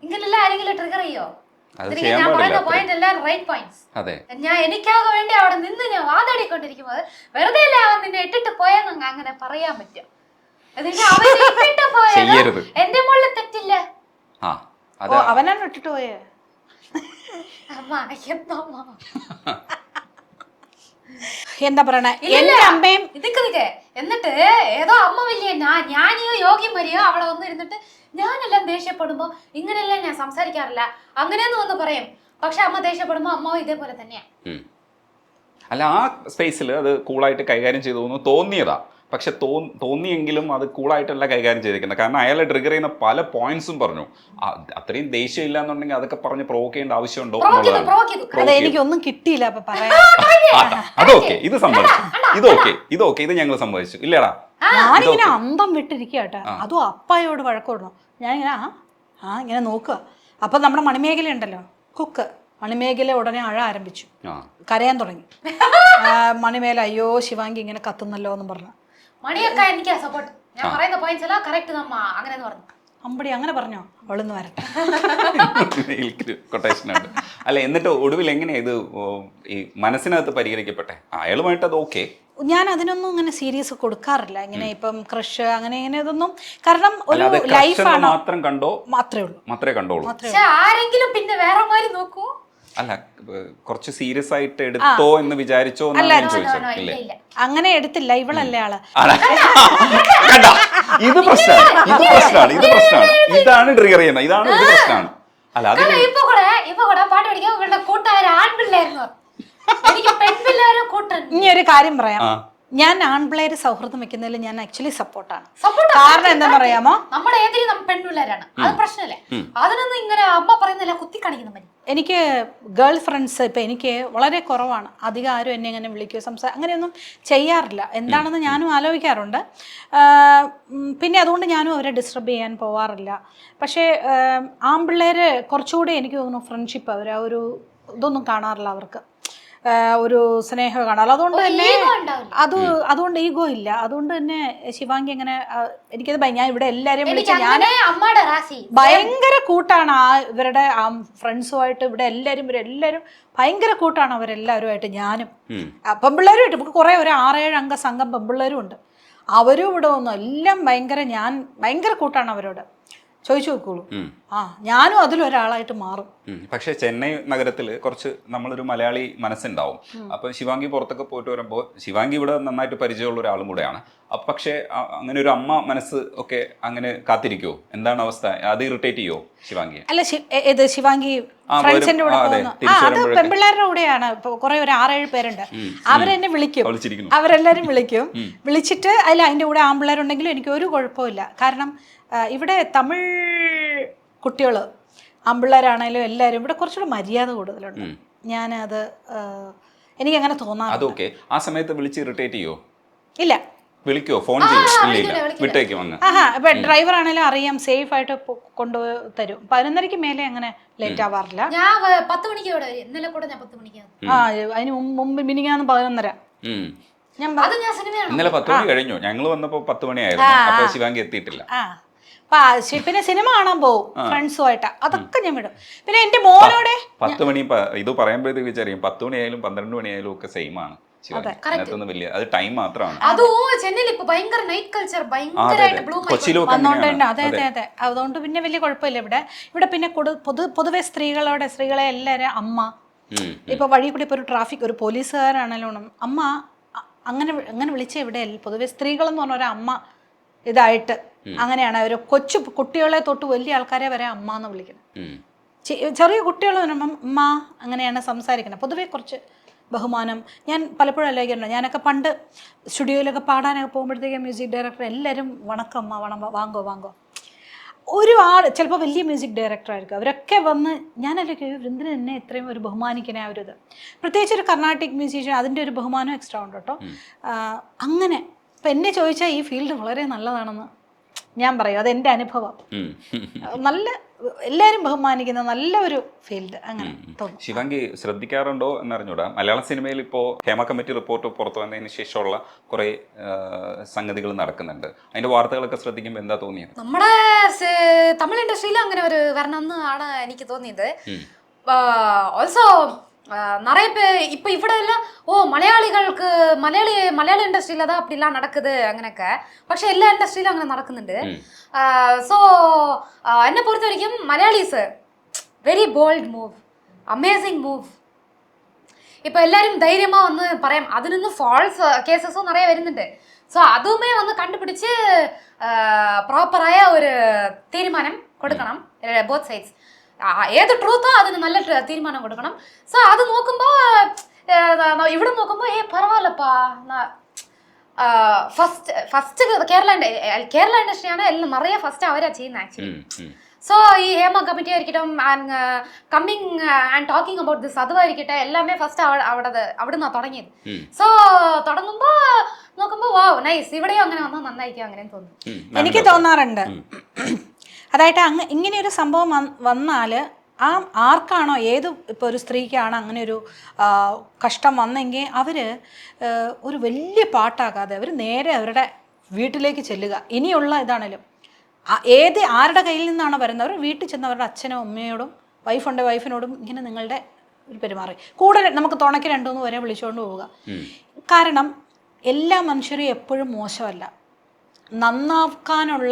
S1: ഇങ്ങനെല്ലാം ആരെങ്കിലും ട്രിഗർ ചെയ്യോ? ഞാൻ പറയുന്ന പോയിന്റ് എല്ലാം റൈറ്റ് പോയിന്റ്സ്. ഞാൻ എനിക്കാകെ വേണ്ടി അവിടെ നിന്ന് ഞാൻ വാതാടിക്കൊണ്ടിരിക്കുമ്പോൾ വെറുതെ അല്ലേ അവൻ നിന്നെ ഇട്ടിട്ട് പോയെന്ന് അങ്ങനെ പറയാൻ പറ്റും. എന്റെ മുകളിൽ തെറ്റില്ല,
S2: അവനാണ് ഇട്ടിട്ട് പോയേ. എന്താ പറയണേ എന്റെ അമ്മയും
S1: ഇതൊക്കെ. എന്നിട്ട് ഏതോ അമ്മ വലിയ ഞാനിയോ യോഗി മരിയോ അവിടെ വന്നിരുന്നിട്ട് ഞാനെല്ലാം ദേഷ്യപ്പെടുമ്പോ ഇങ്ങനെയെല്ലാം ഞാൻ സംസാരിക്കാറില്ല അങ്ങനെയൊന്നും ഒന്ന് പറയും. പക്ഷെ അമ്മ ദേഷ്യപ്പെടുമ്പോ അമ്മാവും ഇതേപോലെ തന്നെയാ.
S3: അല്ല, ആ സ്പേസിൽ അത് കൂളായിട്ട് കൈകാര്യം ചെയ്തു തോന്നിയതാ. പക്ഷെ തോന്നിയെങ്കിലും അത് കൂളായിട്ടല്ല കൈകാര്യം ചെയ്തിരിക്കുന്നത്. കാരണം അയാളെ ട്രിഗർ ചെയ്യുന്ന പല പോയിന്റ്സും പറഞ്ഞു. അത്രയും ദേഷ്യം ഇല്ല എന്നുണ്ടെങ്കിൽ അതൊക്കെ പറഞ്ഞ് പ്രൊവോക്ക് ചെയ്യേണ്ട ആവശ്യമുണ്ടോ?
S2: എനിക്കൊന്നും കിട്ടിയില്ല.
S3: അതൊക്കെ ഇത് സമ്മതിച്ചു, ഇതൊക്കെ ഇത് ഞങ്ങൾ സമ്മതിച്ചു. ഇല്ലടാ,
S2: ഞാനിങ്ങനെ അന്തം വിട്ടിരിക്കട്ടെ. അതും അപ്പായോട് വഴക്കോടണം. ഞാനിങ്ങനെ ഇങ്ങനെ നോക്കുക. അപ്പൊ നമ്മുടെ മണിമേഖല ഉണ്ടല്ലോ, കുക്ക് മണിമേഖല ഉടനെ അഴ ആരംഭിച്ചു, കരയാൻ തുടങ്ങി. മണിമേഖല അയ്യോ ശിവാംഗി ഇങ്ങനെ കത്തുന്നല്ലോ എന്ന് പറഞ്ഞു.
S1: മണിയൊക്കെ എനിക്ക് സപ്പോർട്ട്, ഞാൻ പറയുന്ന പോയിന്റ്സ് എല്ലാം കറക്റ്റ് നമ്മ അങ്ങനെ പറഞ്ഞു.
S2: അമ്പടി അങ്ങനെ പറഞ്ഞോ, അവളൊന്ന് വരട്ടെ.
S3: കൊട്ടേഷനുണ്ട്. അല്ല, എന്നിട്ട് ഒടുവിൽ എങ്ങനെയാ ഇത് ഈ മനസ്സിനകത്ത് പരിഹരിക്കപ്പെട്ടെ? അയാളുമായിട്ട് അത് ഓക്കെ.
S2: ഞാൻ അതിനൊന്നും ഇങ്ങനെ സീരിയസ് കൊടുക്കാറില്ല. ഇങ്ങനെ ഇപ്പം ക്രഷ് അങ്ങനെ ഇങ്ങനെ ഇതൊന്നും. കാരണം ഒരു ലൈഫാണ്,
S3: മാത്രമേ കണ്ടോളൂ.
S1: ആരെങ്കിലും പിന്നെ വേറെ മാതിരി നോക്കൂ.
S3: അല്ല, കുറച്ച് സീരിയസ് ആയിട്ട് എടുത്തോ എന്ന് വിചാരിച്ചോ?
S2: അങ്ങനെ എടുത്തില്ല, ഇവളല്ലേ ആള്.
S3: ഇത് പ്രശ്നമാണ്, ഇതാണ് ട്രിഗർ ചെയ്യുന്നത്, ഇതാണ് പ്രശ്നമാണ്. അല്ല,
S1: ഇപ്പൊ കൂടെ പാട്ട് പഠിക്കാൻ കൂട്ടുകാർ ആൺപിള്ളേരുന്നു, എനിക്ക് പെൺപിള്ളേരും കൂട്ടുന്നു.
S2: ഇനി ഒരു കാര്യം പറയാം, ഞാൻ ആൺപിള്ളേര് സൗഹൃദം വെക്കുന്നതിൽ ഞാൻ ആക്ച്വലി സപ്പോർട്ടാണ്. കാരണം എന്താ പറയാമോ,
S1: നമ്മുടെ ഏതെങ്കിലും പെൺപിള്ളേരാണ്, അത് പ്രശ്നമല്ലേ. അതിനൊന്നും ഇങ്ങനെ അമ്മ പറയുന്നില്ല കുത്തി കാണിക്കുന്ന മതി.
S2: എനിക്ക് ഗേൾ ഫ്രണ്ട്സ് ഇപ്പം എനിക്ക് വളരെ കുറവാണ്. അധികം ആരും എന്നെ ഇങ്ങനെ വിളിക്കുകയോ അങ്ങനെയൊന്നും ചെയ്യാറില്ല. എന്താണെന്ന് ഞാനും ആലോചിക്കാറുണ്ട്. പിന്നെ അതുകൊണ്ട് ഞാനും അവരെ ഡിസ്റ്റർബ് ചെയ്യാൻ പോവാറില്ല. പക്ഷേ ആൺപിള്ളേർ കുറച്ചുകൂടി എനിക്ക് തോന്നുന്നു ഫ്രണ്ട്ഷിപ്പ്, അവർ ആ ഒരു ഇതൊന്നും കാണാറില്ല, അവർക്ക് ഒരു സ്നേഹം കാണാറില്ല. അതുകൊണ്ട് തന്നെ അതുകൊണ്ട് ഈഗോ ഇല്ല. അതുകൊണ്ട് തന്നെ ശിവാംഗി അങ്ങനെ എനിക്കത് ഞാൻ ഇവിടെ എല്ലാവരെയും വിളിച്ച് ഞാൻ ഭയങ്കര കൂട്ടാണ് ഇവരുടെ ഫ്രണ്ട്സുമായിട്ട്. ഇവിടെ ഇവരെല്ലാവരും ഭയങ്കര കൂട്ടാണ് അവരെല്ലാവരുമായിട്ട്. ഞാനും പെൺപിള്ളേരുമായിട്ട് നമുക്ക് കുറേ ഒരു 6-7 അംഗ സംഘം പെൺപിള്ളേരും ഉണ്ട്. അവരും ഇവിടെ ഒന്നും എല്ലാം ഞാൻ ഭയങ്കര കൂട്ടാണ് അവരോട്. ചോദിച്ചു നോക്കുള്ളൂ. ഞാനും അതിലൊരാളായിട്ട് മാറും.
S3: പക്ഷെ ചെന്നൈ നഗരത്തിൽ കുറച്ച് നമ്മളൊരു മലയാളി മനസ്സുണ്ടാവും. അപ്പൊ ശിവാംഗി പുറത്തൊക്കെ പോയിട്ട് വരുമ്പോൾ ശിവാംഗി ഇവിടെ നന്നായിട്ട് പരിചയമുള്ള ഒരാളും കൂടെയാണ്. പക്ഷെ അങ്ങനെ ഒരു അമ്മ മനസ്സ് ഒക്കെ അങ്ങനെ കാത്തിരിക്കുവോ? എന്താണ് അവസ്ഥ? അത് ഇറിറ്റേറ്റ് ചെയ്യോ ശിവാംഗി?
S2: അല്ല, ഇത് ശിവാംഗി ഫ്രണ്ട്സിന്റെ കൂടെ അത് പെൺപിള്ളേരുടെ കൂടെയാണ്. കുറെ ഒരു 6-7 പേരുണ്ട്. അവരെന്നെ വിളിക്കും, അവരെല്ലാരും വിളിച്ചിട്ട് അതിന്റെ കൂടെ ആൺപിള്ളേരുണ്ടെങ്കിലും എനിക്ക് ഒരു കുഴപ്പമില്ല. കാരണം ഇവിടെ തമിഴ് കുട്ടികൾ ആൺപിള്ളേരാണേലും എല്ലാവരും ഇവിടെ കുറച്ചുകൂടെ മര്യാദ കൂടുതലുണ്ട്. ഞാനത് എനിക്കങ്ങനെ തോന്നാറ്.
S3: അതൊക്കെ ആ സമയത്ത് വിളിച്ച് ഇറിറ്റേറ്റ് ചെയ്യോ?
S2: ഇല്ല.
S3: വിളിക്കോ? ഫോൺ ചെയ്യോ? വിട്ടേക്കും അങ്ങ്.
S2: ഇപ്പൊ ഡ്രൈവർ ആണെങ്കിലും അറിയാം, സേഫ് ആയിട്ട് കൊണ്ടുപോയി തരും. 11:30 മേലെ അങ്ങനെ ലേറ്റ് ആവാറില്ല.
S1: ഞാൻ 10 മണിക്ക് ഇവിടെ വരും. ഇന്നലെ കൂടെ ഞാൻ 10 മണിക്ക്.
S2: അതിന് മുമ്പ് മിനിങ്ങാന്ന് 11:30.
S3: ഇന്നലെ 10 മണി കഴിഞ്ഞു. ഞങ്ങൾ വന്നപ്പോ 10 മണിയായിരുന്നു. അപ്പൊ ശിവാംഗി എത്തിയിട്ടില്ല.
S2: പിന്നെ സിനിമ കാണാൻ പോകും ഫ്രണ്ട്സുമായിട്ട്. അതൊക്കെ ഞാൻ വിടും. പിന്നെ എന്റെ മോനോടെ
S3: 10 മണി ഇത് പറയുമ്പോഴത്തേക്ക് വിചാരിക്കും 10 മണിയായാലും 12 മണിയായാലും ഒക്കെ സെയിം ആണ്. അത് ടൈം മാത്രമാണ്.
S2: അതെ. അതുകൊണ്ട് പിന്നെ വലിയ കുഴപ്പമില്ല. ഇവിടെ പിന്നെ പൊതുവെ സ്ത്രീകളെ എല്ലാവരും അമ്മ. ഇപ്പൊ വഴി കൂടി ഇപ്പൊ ഒരു ട്രാഫിക് ഒരു പോലീസുകാരാണല്ലോ അമ്മ അങ്ങനെ വിളിച്ച ഇവിടെ പൊതുവെ സ്ത്രീകളെന്ന് പറഞ്ഞ ഒരു അമ്മ ഇതായിട്ട് അങ്ങനെയാണ്. ഒരു കുട്ടികളെ തൊട്ട് വലിയ ആൾക്കാരെ വരെ അമ്മ എന്ന് വിളിക്കുന്നത്. ചെറിയ കുട്ടികൾ പറയുമ്പം അമ്മ അങ്ങനെയാണ് സംസാരിക്കുന്നത്. പൊതുവെ കുറച്ച് ബഹുമാനം. ഞാൻ പലപ്പോഴും ആലോചിക്കുന്നുണ്ട്, ഞാനൊക്കെ പണ്ട് സ്റ്റുഡിയോയിലൊക്കെ പാടാനൊക്കെ പോകുമ്പോഴത്തേക്കും മ്യൂസിക് ഡയറക്ടർ എല്ലാവരും വണക്കം അമ്മ വാങ്ങോ. ഒരു ചിലപ്പോൾ വലിയ മ്യൂസിക് ഡയറക്ടറായിരിക്കും, അവരൊക്കെ വന്ന് ഞാനല്ലേ വൃന്ദന് എന്നെ ഇത്രയും ഒരു ബഹുമാനിക്കണേ ആ ഒരു ഇത്. പ്രത്യേകിച്ച് ഒരു കർണാട്ടിക് മ്യൂസീഷ്യൻ, അതിൻ്റെ ഒരു ബഹുമാനം എക്സ്ട്രാ ഉണ്ട് കേട്ടോ. അങ്ങനെ ഇപ്പം എന്നെ ചോദിച്ചാൽ ഈ ഫീൽഡ് വളരെ നല്ലതാണെന്ന് ഞാൻ പറയും. അതെൻ്റെ അനുഭവം. നല്ല എല്ലാവരും ബഹുമാനിക്കുന്ന നല്ല ഒരു ഫീൽഡ് അങ്ങനെ തോന്നും.
S3: ശിവാംഗി ശ്രദ്ധിക്കാറുണ്ടോ എന്നറിഞ്ഞൂടാ, മലയാള സിനിമയിൽ ഇപ്പോൾ ഹേമ കമ്മിറ്റി റിപ്പോർട്ട് പുറത്തു വന്നതിന് ശേഷമുള്ള കുറേ സംഗതികൾ നടക്കുന്നുണ്ട്. അതിന്റെ വാർത്തകളൊക്കെ ശ്രദ്ധിക്കുമ്പോൾ എന്താ തോന്നിയത്?
S1: നമ്മുടെ തമിഴ് ഇൻഡസ്ട്രിയിൽ അങ്ങനെ ഒരു വരണമെന്ന് ആണ് എനിക്ക് തോന്നിയത്. ഓൾസോ நிறைய பேர் இப்போ இவட எல்லாம் മലയാളികൾക്ക് മലയാളി ഇൻഡസ്ട്രിയിൽ അതാ அப்படிலாம் നടക്കുന്നത് അങ്ങനെയൊക്കെ. പക്ഷെ എല്ലാ ഇൻഡസ്ട്രിയിലും അങ്ങനെ നടക്കുന്നുണ്ട്. സോ എന്നെ പൊறுத்த വரைக்கும் Malayalis very bold move, amazing move. ഇപ്പൊ എല്ലാവരും ധൈര്യമാ വന്ന് പറയാം. അതിനൊന്നും ഫാൾസ് കേസസും നിറയെ വരുന്നുണ്ട്. സോ അതുമേ വന്ന് കണ്ടുപിടിച്ച് പ്രോപ്പറായ ഒരു തീരുമാനം കൊടുക്കണം ബോത്ത് സൈഡ്സ്. ഏത് ട്രൂത്തോ അതിന് നല്ല തീരുമാനം കൊടുക്കണം. സോ അത് നോക്കുമ്പോൾ ഇവിടെ നോക്കുമ്പോൾ പരവായില്ലപ്പാ, ഫസ്റ്റ് കേരള ഇൻഡസ്ട്രിയാണ് എല്ലാം നിറയെ ഫസ്റ്റ് അവരാ ചെയ്യുന്നത് ആക്ച്വലി. സോ ഈ ഹേമ കമ്മിറ്റി ആയിരിക്കട്ടും coming and talking about this അതുമായിരിക്കട്ടെ എല്ലാമേ ഫസ്റ്റ് അവിടുന്ന് തുടങ്ങിയത്. സോ തുടങ്ങുമ്പോ നോക്കുമ്പോ വാ നൈസ്, ഇവിടെയും അങ്ങനെ വന്നാൽ നന്നായിരിക്കും അങ്ങനെ തോന്നുന്നു.
S2: എനിക്ക് തോന്നാറുണ്ട്. അതായിട്ട് ഇങ്ങനെയൊരു സംഭവം വന്നാൽ ആർക്കാണോ ഇപ്പോൾ ഒരു സ്ത്രീക്കാണ് അങ്ങനെ ഒരു കഷ്ടം വന്നെങ്കിൽ അവർ ഒരു വലിയ പാട്ടാക്കാതെ അവർ നേരെ അവരുടെ വീട്ടിലേക്ക് ചെല്ലുക. ഇനിയുള്ള ഇതാണേലും ആരുടെ കയ്യിൽ നിന്നാണോ വരുന്നത് അവർ വീട്ടിൽ ചെന്ന് അവരുടെ അച്ഛനും അമ്മയോടും വൈഫിനോടും ഇങ്ങനെ നിങ്ങളുടെ ഒരു പെരുമാറി കൂടെ നമുക്ക് തുണയ്ക്ക് 2-3 വരെ വിളിച്ചുകൊണ്ട് പോവുക. കാരണം എല്ലാ മനുഷ്യരും എപ്പോഴും മോശമല്ല.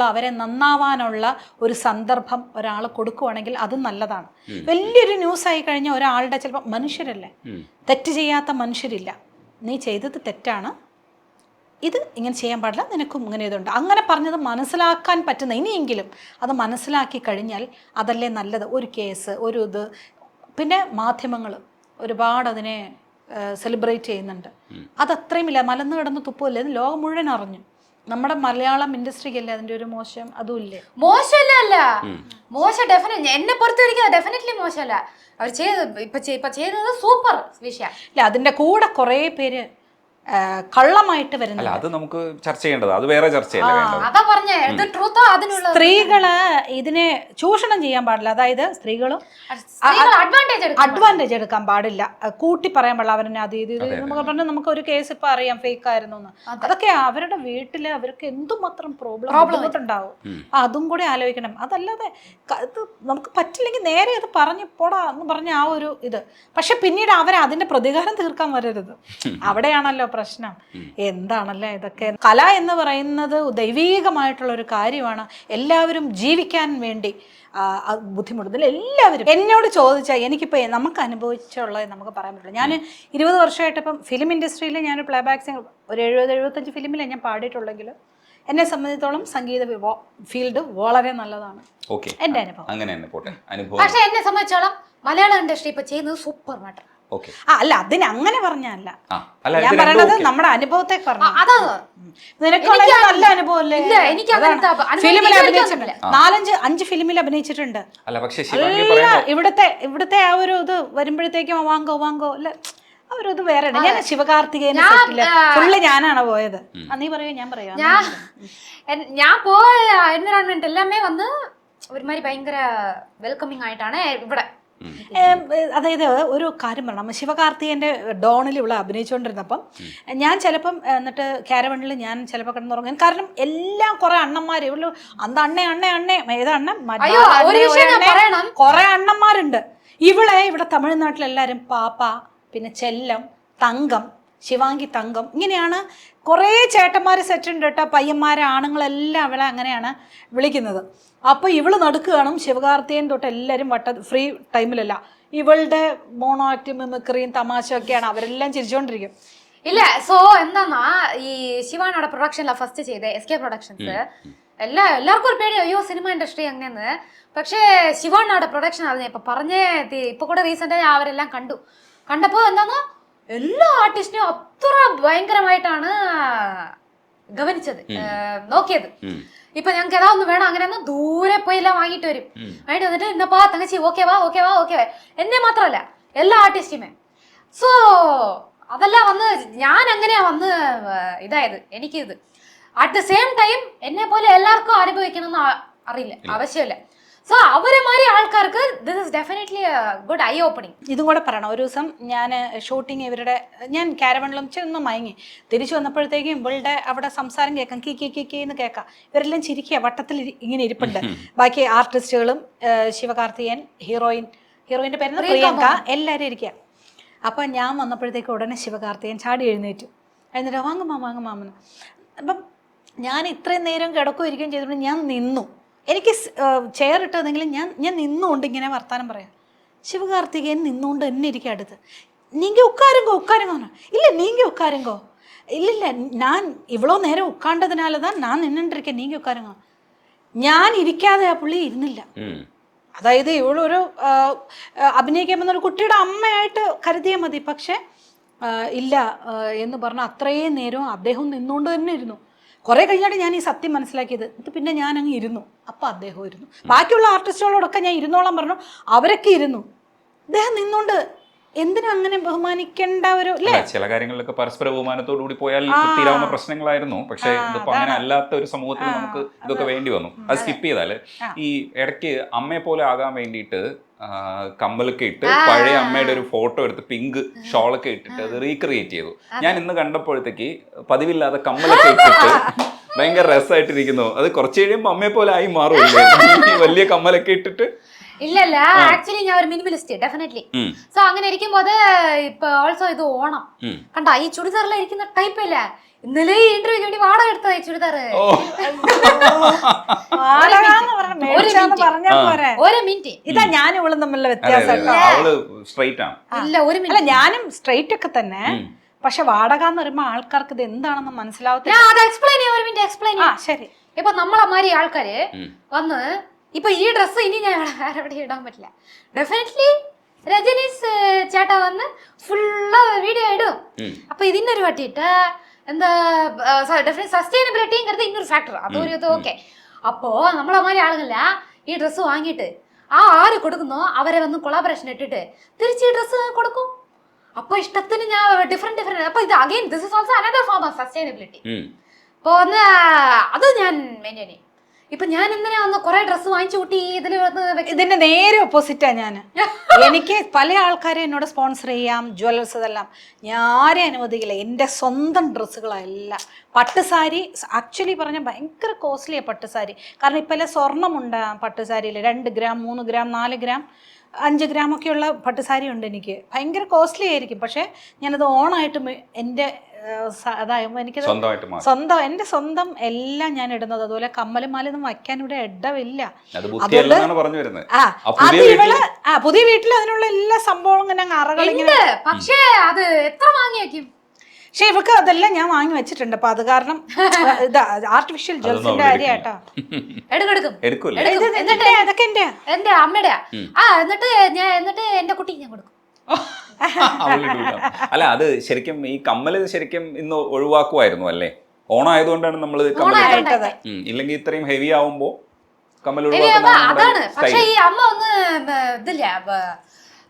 S2: അവരെ നന്നാവാനുള്ള ഒരു സന്ദർഭം ഒരാൾ കൊടുക്കുവാണെങ്കിൽ അത് നല്ലതാണ്. വലിയൊരു ന്യൂസ് ആയി കഴിഞ്ഞാൽ ഒരാളുടെ ചിലപ്പോൾ മനുഷ്യരല്ലേ, തെറ്റ് ചെയ്യാത്ത മനുഷ്യരില്ല. നീ ചെയ്തത് തെറ്റാണ്, ഇത് ഇങ്ങനെ ചെയ്യാൻ പാടില്ല, നിനക്കും ഇങ്ങനെ ഇതുണ്ട് അങ്ങനെ പറഞ്ഞത് മനസ്സിലാക്കാൻ പറ്റുന്ന ഇനിയെങ്കിലും അത് മനസ്സിലാക്കി കഴിഞ്ഞാൽ അതല്ലേ നല്ലത്. ഒരു കേസ് ഒരു ഇത് പിന്നെ മാധ്യമങ്ങൾ ഒരുപാട് അതിനെ സെലിബ്രേറ്റ് ചെയ്യുന്നുണ്ട്. അത് അത്രയും ഇല്ല, മലന്ന് കിടന്ന് തുപ്പമില്ല, ഇത് ലോകം മുഴുവൻ അറിഞ്ഞു. നമ്മുടെ മലയാളം ഇൻഡസ്ട്രിക്കല്ലേ അതിന്റെ ഒരു മോശം? അതും ഇല്ലേ?
S1: മോശമല്ല, മോശം ഡെഫിനറ്റ്, എന്നെ പുറത്തുവരിക ഡെഫിനറ്റ്ലി മോശമല്ല. അവർ ചെയ്ത് ഇപ്പൊ ചെയ്തത് സൂപ്പർ വിഷയം.
S2: ഇല്ല, അതിന്റെ കൂടെ കുറെ പേര് കള്ളമായിട്ട് വരുന്നത്.
S3: അത് നമുക്ക് ചർച്ച ചെയ്യേണ്ടത്, അത് വേറെ ചർച്ചയല്ലേ വേണ്ടത്.
S1: അതാ പറഞ്ഞേ, ഇത് ട്രൂത്തോ അതിനുള്ള.
S2: സ്ത്രീകള് ഇതിനെ ചൂഷണം ചെയ്യാൻ പാടില്ല. അതായത് സ്ത്രീകളും അഡ്വാൻറ്റേജ് എടുക്കാൻ പാടില്ല, കൂട്ടി പറയാൻ പാടില്ല. അവരെ അത് ഇത് നമുക്ക് പറഞ്ഞാൽ നമുക്ക് ഒരു കേസ് ഇപ്പൊ അറിയാം ഫേക്ക് ആയിരുന്നു എന്ന്. അതൊക്കെ അവരുടെ വീട്ടില് അവർക്ക് എന്തുമാത്രം ബുദ്ധിമുട്ടുണ്ടാവും. അതും കൂടി ആലോചിക്കണം. അതല്ലാതെ ഇത് നമുക്ക് പറ്റില്ലെങ്കിൽ നേരെ അത് പറഞ്ഞു പോടാ എന്ന് പറഞ്ഞ ആ ഒരു ഇത്. പക്ഷെ പിന്നീട് അവരെ അതിന്റെ പ്രതികാരം തീർക്കാൻ വരരുത്. അവിടെയാണല്ലോ പ്രശ്നം. എന്താണല്ലേ ഇതൊക്കെ? കല എന്ന് പറയുന്നത് ദൈവീകമായിട്ടുള്ള ഒരു കാര്യമാണ്. എല്ലാവരും ജീവിക്കാൻ വേണ്ടി ബുദ്ധിമുട്ടുന്നില്ല. എല്ലാവരും എന്നോട് ചോദിച്ചാൽ എനിക്കിപ്പോൾ നമുക്ക് അനുഭവിച്ചുള്ളത് നമുക്ക് പറയാൻ പറ്റില്ല. ഞാൻ 20 വർഷമായിട്ട് ഇപ്പം ഫിലിം ഇൻഡസ്ട്രിയിൽ ഞാനൊരു പ്ലേ ബാക്ക് സിംഗർ, ഒരു 70-75 ഫിലിമിലാണ് ഞാൻ പാടിയിട്ടുള്ളെങ്കിലും എന്നെ സംബന്ധിച്ചിടത്തോളം സംഗീത ഫീൽഡ് വളരെ നല്ലതാണ്. എൻ്റെ അനുഭവം
S3: അങ്ങനെ തന്നെ പോട്ടെ.
S1: പക്ഷെ എന്നെ സംബന്ധിച്ചോളം മലയാളം ഇൻഡസ്ട്രി ഇപ്പൊ ചെയ്യുന്നത് സൂപ്പർ മാറ്റർ.
S2: അല്ല, അതിന് അങ്ങനെ പറഞ്ഞല്ല ഞാൻ പറയണത്, നമ്മുടെ അനുഭവത്തെ പറഞ്ഞു. നിനക്കുള്ള നല്ല അനുഭവം അല്ലേ? ഫിലിമിൽ അഭിനയിച്ചിട്ടുണ്ട്, 4-5 ഫിലിമിൽ അഭിനയിച്ചിട്ടുണ്ട്. ഇവിടുത്തെ ആ ഒരു ഇത് വരുമ്പോഴത്തേക്കും വാങ്കോ അല്ല, അവരത് വേറെ. ഞാൻ ശിവകാർത്തികേയൻ ഫുള്ള് ഞാനാണ് പോയത്. നീ പറയോ ഞാൻ പറയാ?
S1: ഞാൻ പോയ എൻവിറോൺമെന്റ് എല്ലാമേ വന്ന് ഒരുമാതിരി ഭയങ്കര വെൽക്കമിങ് ആയിട്ടാണ് ഇവിടെ.
S2: അതായത് ഒരു കാര്യം പറയണം, ശിവകാർത്തികേയൻ്റെ ഡോണിൽ ഇവിടെ അഭിനയിച്ചുകൊണ്ടിരുന്നപ്പം ഞാൻ ചിലപ്പം എന്നിട്ട് കാരവണിൽ ഞാൻ ചിലപ്പോൾ കിടന്നുറങ്ങും. കാരണം എല്ലാം കുറെ അണ്ണന്മാർ ഇവിടെ അന്ന് അണ്ണേ ഏതണ്ണൻ കുറെ അണ്ണന്മാരുണ്ട്. ഇവിടെ തമിഴ്നാട്ടിലെല്ലാവരും പാപ്പ, പിന്നെ ചെല്ലം, തങ്കം, ശിവാങ്കി തങ്കം, ഇങ്ങനെയാണ് കുറേ ചേട്ടന്മാർ സെറ്റുണ്ട് കേട്ടോ. പയ്യന്മാരെ ആണുങ്ങളെല്ലാം അവളെ അങ്ങനെയാണ് വിളിക്കുന്നത്. അപ്പോൾ ഇവള് നടുക്ക് കാണും. ശിവകാർത്തികേയൻ തൊട്ട് എല്ലാവരും ഫ്രീ ടൈമിലല്ല, ഇവളുടെ മോണോ ആക്ട് മിമിക്രിയും തമാശയൊക്കെയാണ്. അവരെല്ലാം ചിരിച്ചുകൊണ്ടിരിക്കും.
S1: ഇല്ല, സോ എന്താന്നാ ഈ ശിവാനോടെ പ്രൊഡക്ഷനിലാണ് ഫസ്റ്റ് ചെയ്തത്, SK പ്രൊഡക്ഷൻസ്. എല്ലാവർക്കും ഒരു പേടി, അയ്യോ സിനിമ ഇൻഡസ്ട്രി അങ്ങനെയെന്ന്. പക്ഷേ ശിവാനോടെ പ്രൊഡക്ഷൻ അറിഞ്ഞ ഇപ്പൊ പറഞ്ഞ ഇപ്പൊ കൂടെ റീസെന്റ് അവരെല്ലാം കണ്ടപ്പോ എന്താന്നോ എല്ലാ ആർട്ടിസ്റ്റിനെയും അത്ര ഭയങ്കരമായിട്ടാണ് ഗവനിച്ചത്, നോക്കിയത്. ഇപ്പൊ ഞങ്ങൾക്ക് ഏതാ ഒന്ന് വേണം അങ്ങനെ ദൂരെ പോയി എല്ലാം വാങ്ങിട്ട് വരും. വാങ്ങിട്ട് വന്നിട്ട് ഇന്നപ്പാ തങ്ങച്ചി ഓക്കെ വാ എന്നെ മാത്രമല്ല എല്ലാ ആർട്ടിസ്റ്റുമേ. സോ അതെല്ലാം വന്ന് ഞാൻ അങ്ങനെയാ വന്ന് ഇതായത്. എനിക്കിത് അറ്റ് ദ സെയിം ടൈം എന്നെ പോലെ എല്ലാവർക്കും അനുഭവിക്കണമെന്ന് അറിയില്ല, ആവശ്യമില്ല. സോ അവരെമാരി ആൾക്കാർക്ക് this is definitely good I opening.
S2: ഇതും കൂടെ പറയണം. ഒരു ദിവസം ഞാൻ ഷൂട്ടിങ് ഞാൻ കാരവണിലും ചെന്ന് മയങ്ങി തിരിച്ചു വന്നപ്പോഴത്തേക്കും ഇവളുടെ അവിടെ സംസാരം കേൾക്കാം, കീ എന്ന് കേൾക്കാം. ഇവരെല്ലാം ചിരിക്കുക, വട്ടത്തിൽ ഇങ്ങനെ ഇരിപ്പുണ്ട്. ബാക്കി ആർട്ടിസ്റ്റുകളും ശിവകാർത്തികേയൻ, ഹീറോയിൻ്റെ പേര് പ്രിയങ്ക, എല്ലാവരും ഇരിക്കുക. അപ്പം ഞാൻ വന്നപ്പോഴത്തേക്കും ഉടനെ ശിവകാർത്തികേയൻ ചാടി എഴുന്നേറ്റ് വാങ്ങുമാമെന്ന്. അപ്പം ഞാൻ ഇത്രയും നേരം കിടക്കുകയും ചെയ്തിട്ട് ഞാൻ നിന്നു. എനിക്ക് ചെയർ ഇട്ടതെങ്കിലും ഞാൻ നിന്നുകൊണ്ട് ഇങ്ങനെ വർത്താനം പറയാം. ശിവകാർത്തികേയൻ നിന്നുകൊണ്ട് എന്നെ ഇരിക്കുക അടുത്ത്. നീങ്ക ഉക്കാരുങ്കോ ഇല്ല നീങ്ക ഉക്കാരുങ്കോ ഇല്ലില്ല ഞാൻ ഇവളോ നേരം ഉക്കാണ്ടതിനാലതാ ഞാൻ നിന്നിട്ടിരിക്കുക, നീങ്ക ഉക്കാരുങ്കോ. ഞാൻ ഇരിക്കാതെ ആ പുള്ളി ഇരുന്നില്ല. അതായത് ഇവളൊരു അഭിനയിക്കാൻ വന്ന ഒരു കുട്ടിയുടെ അമ്മയായിട്ട് കരുതിയാൽ മതി. പക്ഷെ ഇല്ല എന്ന് പറഞ്ഞാൽ അത്രയും നേരം അദ്ദേഹം നിന്നുകൊണ്ട് തന്നെ ഇരുന്നു. കുറെ കഴിഞ്ഞാൽ ഞാൻ ഈ സത്യം മനസ്സിലാക്കിയത്. ഇത് പിന്നെ ഞാൻ അങ്ങ് ഇരുന്നു. അപ്പം അദ്ദേഹം ഇരുന്നു. ബാക്കിയുള്ള ആർട്ടിസ്റ്റുകളോടൊക്കെ ഞാൻ ഇരുന്നോളാൻ പറഞ്ഞു, അവരൊക്കെ ഇരുന്നു. അദ്ദേഹം നിന്നുകൊണ്ട് എന്തിനാ അങ്ങനെ ബഹുമാനിക്കേണ്ട ഒരു
S3: ചില കാര്യങ്ങളിലൊക്കെ പരസ്പര ബഹുമാനത്തോടു കൂടി പോയാൽ തീരാവുന്ന പ്രശ്നങ്ങളായിരുന്നു. പക്ഷെ ഇതിപ്പോ അങ്ങനെ അല്ലാത്ത ഒരു സമൂഹത്തിൽ നമുക്ക് ഇതൊക്കെ വേണ്ടി വന്നു. അത് സ്കിപ്പ് ചെയ്താല് ഈ ഇടയ്ക്ക് അമ്മയെ പോലെ ആകാൻ വേണ്ടിയിട്ട് കമ്മലൊക്കെ ഇട്ട് പഴയ അമ്മയുടെ ഒരു ഫോട്ടോ എടുത്ത് പിങ്ക് ഷോളൊക്കെ ഇട്ടിട്ട് അത് റീക്രിയേറ്റ് ചെയ്തു. ഞാൻ ഇന്ന് കണ്ടപ്പോഴത്തേക്ക് പതിവില്ലാതെ കമ്മലൊക്കെ ഇട്ടിട്ട് ഭയങ്കര രസമായിട്ടിരിക്കുന്നു. അത് കുറച്ച് കഴിയുമ്പോൾ അമ്മയെ പോലെ ആയി മാറുമല്ലേ വലിയ കമ്മലൊക്കെ ഇട്ടിട്ട്?
S1: ഇല്ലല്ല, ആക്ച്വലി ഞാൻ ഒരു മിനിമലിസ്റ്റ് ഡെഫിനറ്റ്ലി. സോ അങ്ങനെ ഇരിക്കുമ്പോ അത് ഇപ്പൊ ഓൾസോ ഇത് ഓണം കണ്ട ഈ ചുരിദാറിൽ ഇരിക്കുന്ന ടൈപ്പ് അല്ല. ഇന്നലെ ഈ ഇന്റർവ്യൂക്ക് വേണ്ടി വാടക എടുത്തത് ഈ ചുരിദാർ. ഒരു മിനിറ്റ്,
S2: ഇതാ ഞാൻ ഇവളും തമ്മിലുള്ള വ്യത്യാസം.
S1: ഇല്ല ഒരു മിനിറ്റ്,
S2: അല്ല ഞാനും സ്ട്രൈറ്റ് ഒക്കെ തന്നെ. പക്ഷെ വാടക എന്ന് പറയുമ്പോ ആൾക്കാർക്ക് ഇത് എന്താണെന്ന് മനസ്സിലാവത്തില്ല.
S1: എക്സ്പ്ലെയിൻ. ശരി, ഇപ്പൊ നമ്മളമാരി ആൾക്കാര് വന്ന് ഇപ്പൊ ഈ ഡ്രസ്സ് ഇനി ഞാൻ വേറെ എവിടെ ഇടാൻ പറ്റില്ല. ഡെഫിനറ്റ്ലി രജനീഷ് ചേട്ടാ വന്ന് ഫുള്ള് വീഡിയോ ഇടും. അപ്പൊ ഇതിന്റെ ഒരു വട്ടിയിട്ട് എന്താ സസ്റ്റൈനബിലിറ്റിங்கிறது இன்னொரு ഫാക്ടർ, അതൊരു ഇത് ഓക്കെ. അപ്പോ നമ്മളെ മാതിരി ആളുകള ഈ ഡ്രസ്സ് വാങ്ങിയിട്ട് ആര് കൊടുക്കുന്നോ അവരെ വന്ന് കൊളാബറേഷൻ ഇട്ടിട്ട് തിരിച്ച് ഈ ഡ്രസ്സ് കൊടുക്കും. അപ്പൊ ഇഷ്ടത്തിന് ഞാൻ ഡിഫറെന്റ് അപ്പൊ ഇത് again this is also another form of sustainability. അപ്പൊ ഒന്ന് അത് ഞാൻ മെയിൻറ്റെയിൻ ചെയ്യും. ഇപ്പൊ ഞാൻ എന്തിനാ ഒന്ന് കുറെ ഡ്രസ്സ് വാങ്ങിച്ചു കൂട്ടി
S2: ഇതിന്റെ നേരെ ഓപ്പോസിറ്റാ ഞാൻ. എനിക്ക് പല ആൾക്കാരെ എന്നോട് സ്പോൺസർ ചെയ്യാം, ജ്വല്ലറ്റ്സ് ഇതെല്ലാം ഞാൻ ആരെ അനുവദിക്കില്ല. എൻ്റെ സ്വന്തം ഡ്രസ്സുകളെല്ലാം പട്ടുസാരി. ആക്ച്വലി പറഞ്ഞാൽ ഭയങ്കര കോസ്റ്റ്ലിയാണ് പട്ടുസാരി. കാരണം ഇപ്പം എല്ലാം സ്വർണ്ണമുണ്ട് പട്ടുസാരിയിൽ. 2 ഗ്രാം 3 ഗ്രാം 4 ഗ്രാം 5 ഗ്രാമൊക്കെയുള്ള പട്ടുസാരി ഉണ്ട് എനിക്ക്. ഭയങ്കര കോസ്റ്റ്ലി ആയിരിക്കും. പക്ഷേ ഞാനത് ഓണായിട്ട് എൻ്റെ അതായത് എനിക്കത് സ്വന്തം എൻ്റെ സ്വന്തം എല്ലാം ഞാൻ ഇടുന്നത്. അതുപോലെ കമ്മലും മാലൊന്നും വയ്ക്കാൻ ഇവിടെ ഇടവില്ല. അതുകൊണ്ട് അത് ഇവള് പുതിയ വീട്ടിൽ അതിനുള്ള എല്ലാ സംഭവങ്ങളും ഇങ്ങനെ അറകൾ ഇങ്ങനെ.
S1: പക്ഷേ അത് എത്ര വാങ്ങി വെക്കും?
S2: പക്ഷെ ഇവക്ക് അതെല്ലാം ഞാൻ വാങ്ങി വെച്ചിട്ടുണ്ട്. അപ്പൊ അത് കാരണം ഇത് ആർട്ടിഫിഷ്യൽ ജെൽസിന്റെ കാര്യാട്ടോ.
S1: അതൊക്കെ എന്റെ അമ്മയുടെ. എന്നിട്ട് എന്റെ കുട്ടി ഞാൻ കൊടുക്കും.
S3: അല്ല അത് ശരിക്കും ഈ കമ്മല് ശരിക്കും ഇന്ന് ഒഴിവാക്കുമായിരുന്നു അല്ലേ? ഓണായതുകൊണ്ടാണ് നമ്മൾ ഇല്ലെങ്കിൽ ഇത്രയും ഹെവി ആവുമ്പോ കമ്മൽ
S1: അതാണ്. പക്ഷെ ഈ അമ്മ ഒന്ന് ഇതില്ല,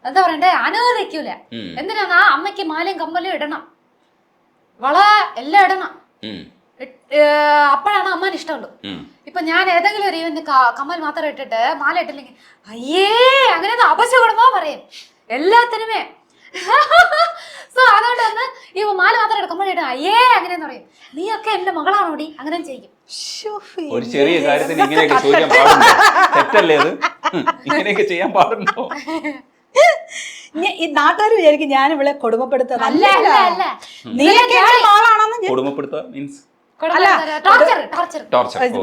S1: എന്താ പറയണ്ടേ, അനുവദിക്കൂല. എന്തിനാ അമ്മയ്ക്ക് മാലയും കമ്മലും ഇടണം, വള എല്ലാം ഇടണം. അപ്പോഴാണ് അമ്മാന് ഇഷ്ടമുള്ളൂ. ഇപ്പൊ ഞാൻ ഏതെങ്കിലും ഒരു ഇവന്റ് കമ്മൽ മാത്രം ഇട്ടിട്ട് മാല ഇട്ടില്ലെങ്കിൽ അയ്യേ അങ്ങനെ അപശകുടുമ്പോ പറയും എല്ലാത്തിനുമേ. സോ അതുകൊണ്ട് വന്ന് ഈ മാല മാത്രം എടുക്കുമ്പോഴേട്ട് അയ്യേ അങ്ങനെയെന്ന് പറയും. നീയൊക്കെ എന്റെ മകളാണോടി അങ്ങനെ ചെയ്യും.
S3: ഒരു ചെറിയ കാര്യത്തിന് ഇങ്ങനെയൊക്കെ ചോദിക്കാൻ പാടുണ്ടോ? തെറ്റല്ലേ അത്? ഇങ്ങനെയൊക്കെ ചെയ്യാൻ പാടുണ്ടോ?
S2: ഈ നാട്ടുകാർ വിചാരിക്കും ഞാൻ ഇവിടെ കൊടുമപ്പെടുത്തുക.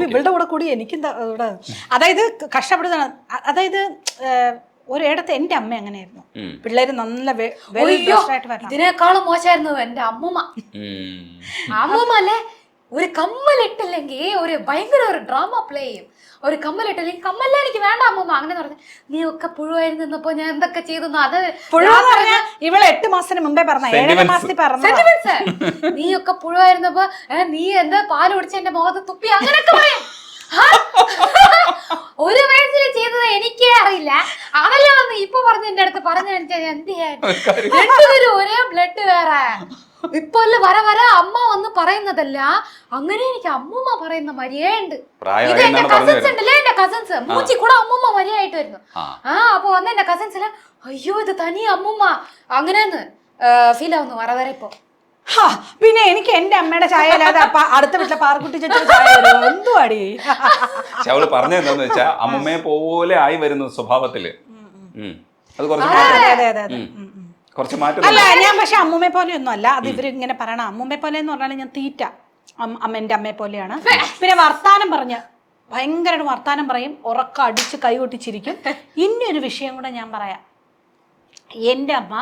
S2: ഇവളുടെ കൂടെ കൂടി എനിക്കെന്താ ഇവിടെ, അതായത് കഷ്ടപ്പെടുത്താണ്. അതായത് ഒരിടത്ത് എന്റെ അമ്മ അങ്ങനെയായിരുന്നു. പിള്ളേര് നല്ല
S1: ഇതിനേക്കാളും മോശമായിരുന്നു എന്റെ അമ്മൂമ്മ. അമ്മൂമ്മ അല്ലേ ഒരു കമ്മലിട്ടില്ലെങ്കിൽ ഒരു ഭയങ്കര ഒരു ഡ്രാമ പ്ലേ ചെയ്യും. ഒരു കമ്മലിട്ടില്ലെങ്കിൽ കമ്മല്ല എനിക്ക് വേണ്ട അമ്മൂമ്മ അങ്ങനെ പറഞ്ഞു. നീ ഒക്കെ പുഴുവായിരുന്നു നിന്നപ്പോ ഞാൻ എന്തൊക്കെ ചെയ്തു. അത്
S2: ഇവള് 8 മാസത്തിന് മുമ്പേ പറഞ്ഞു, 7 മാസത്തിൽ പറഞ്ഞു.
S1: നീ ഒക്കെ പുഴുവായിരുന്നപ്പോ നീ എന്താ പാല് കുടിച്ച എന്റെ മുഖത്ത് തുപ്പി അങ്ങനെയൊക്കെ പറയും. ഒരു വയസ്സിൽ ചെയ്തത് എനിക്കേ അറിയില്ല. അതല്ല വന്ന് ഇപ്പൊ പറഞ്ഞു എന്റെ അടുത്ത് പറഞ്ഞു എന്ത് ചെയ്യാൻ. രണ്ടുപേരും ഒരേ ബ്ലഡ് വേറെ. ഇപ്പൊ വര വര അമ്മ വന്ന് പറയുന്നതല്ല, അങ്ങനെ എനിക്ക് അമ്മൂമ്മ പറയുന്ന മര്യാദയുണ്ട്. ഇത് എന്റെ കസിൻസ് ഉണ്ടല്ലേ, എന്റെ കസിൻസ് മൂച്ചി കൂടെ അമ്മൂമ്മ മര്യാദയായിട്ട് വരുന്നു. അപ്പൊ വന്ന് എന്റെ കസിൻസില് അയ്യോ ഇത് തനി അമ്മൂമ്മ അങ്ങനെയെന്ന് ഫീൽ ആവുന്നു വര വര ഇപ്പൊ.
S2: പിന്നെ എനിക്ക് എന്റെ അമ്മയുടെ ചായ അല്ലാതെ അടുത്ത വീട്ടിലെ പാർക്കുട്ടി ചേച്ചിയുടെ ചായ എന്തുവാടി.
S3: അവള് പറഞ്ഞെന്താന്ന് വെച്ചാ അമ്മമ്മയെ പോലെ ആയി വരുന്നു സ്വഭാവത്തില്. അത് കുറച്ച് മാറ്റം.
S2: അല്ല ഞാൻ പക്ഷെ അമ്മൂമ്മയെ പോലെ ഒന്നും അല്ല. അത് ഇവരിങ്ങനെ പറയണം. അമ്മൂമ്മയെ പോലെ എന്ന് പറഞ്ഞാൽ ഞാൻ തീറ്റ എന്റെ അമ്മയെ പോലെയാണ്. പിന്നെ വർത്താനം പറഞ്ഞ് ഭയങ്കരമായിട്ട് വർത്താനം പറയും, ഉറക്കം അടിച്ച് കൈ കൊട്ടിച്ചിരിക്കും. ഇനിയൊരു വിഷയം കൂടെ ഞാൻ പറയാം. എൻ്റെ അമ്മ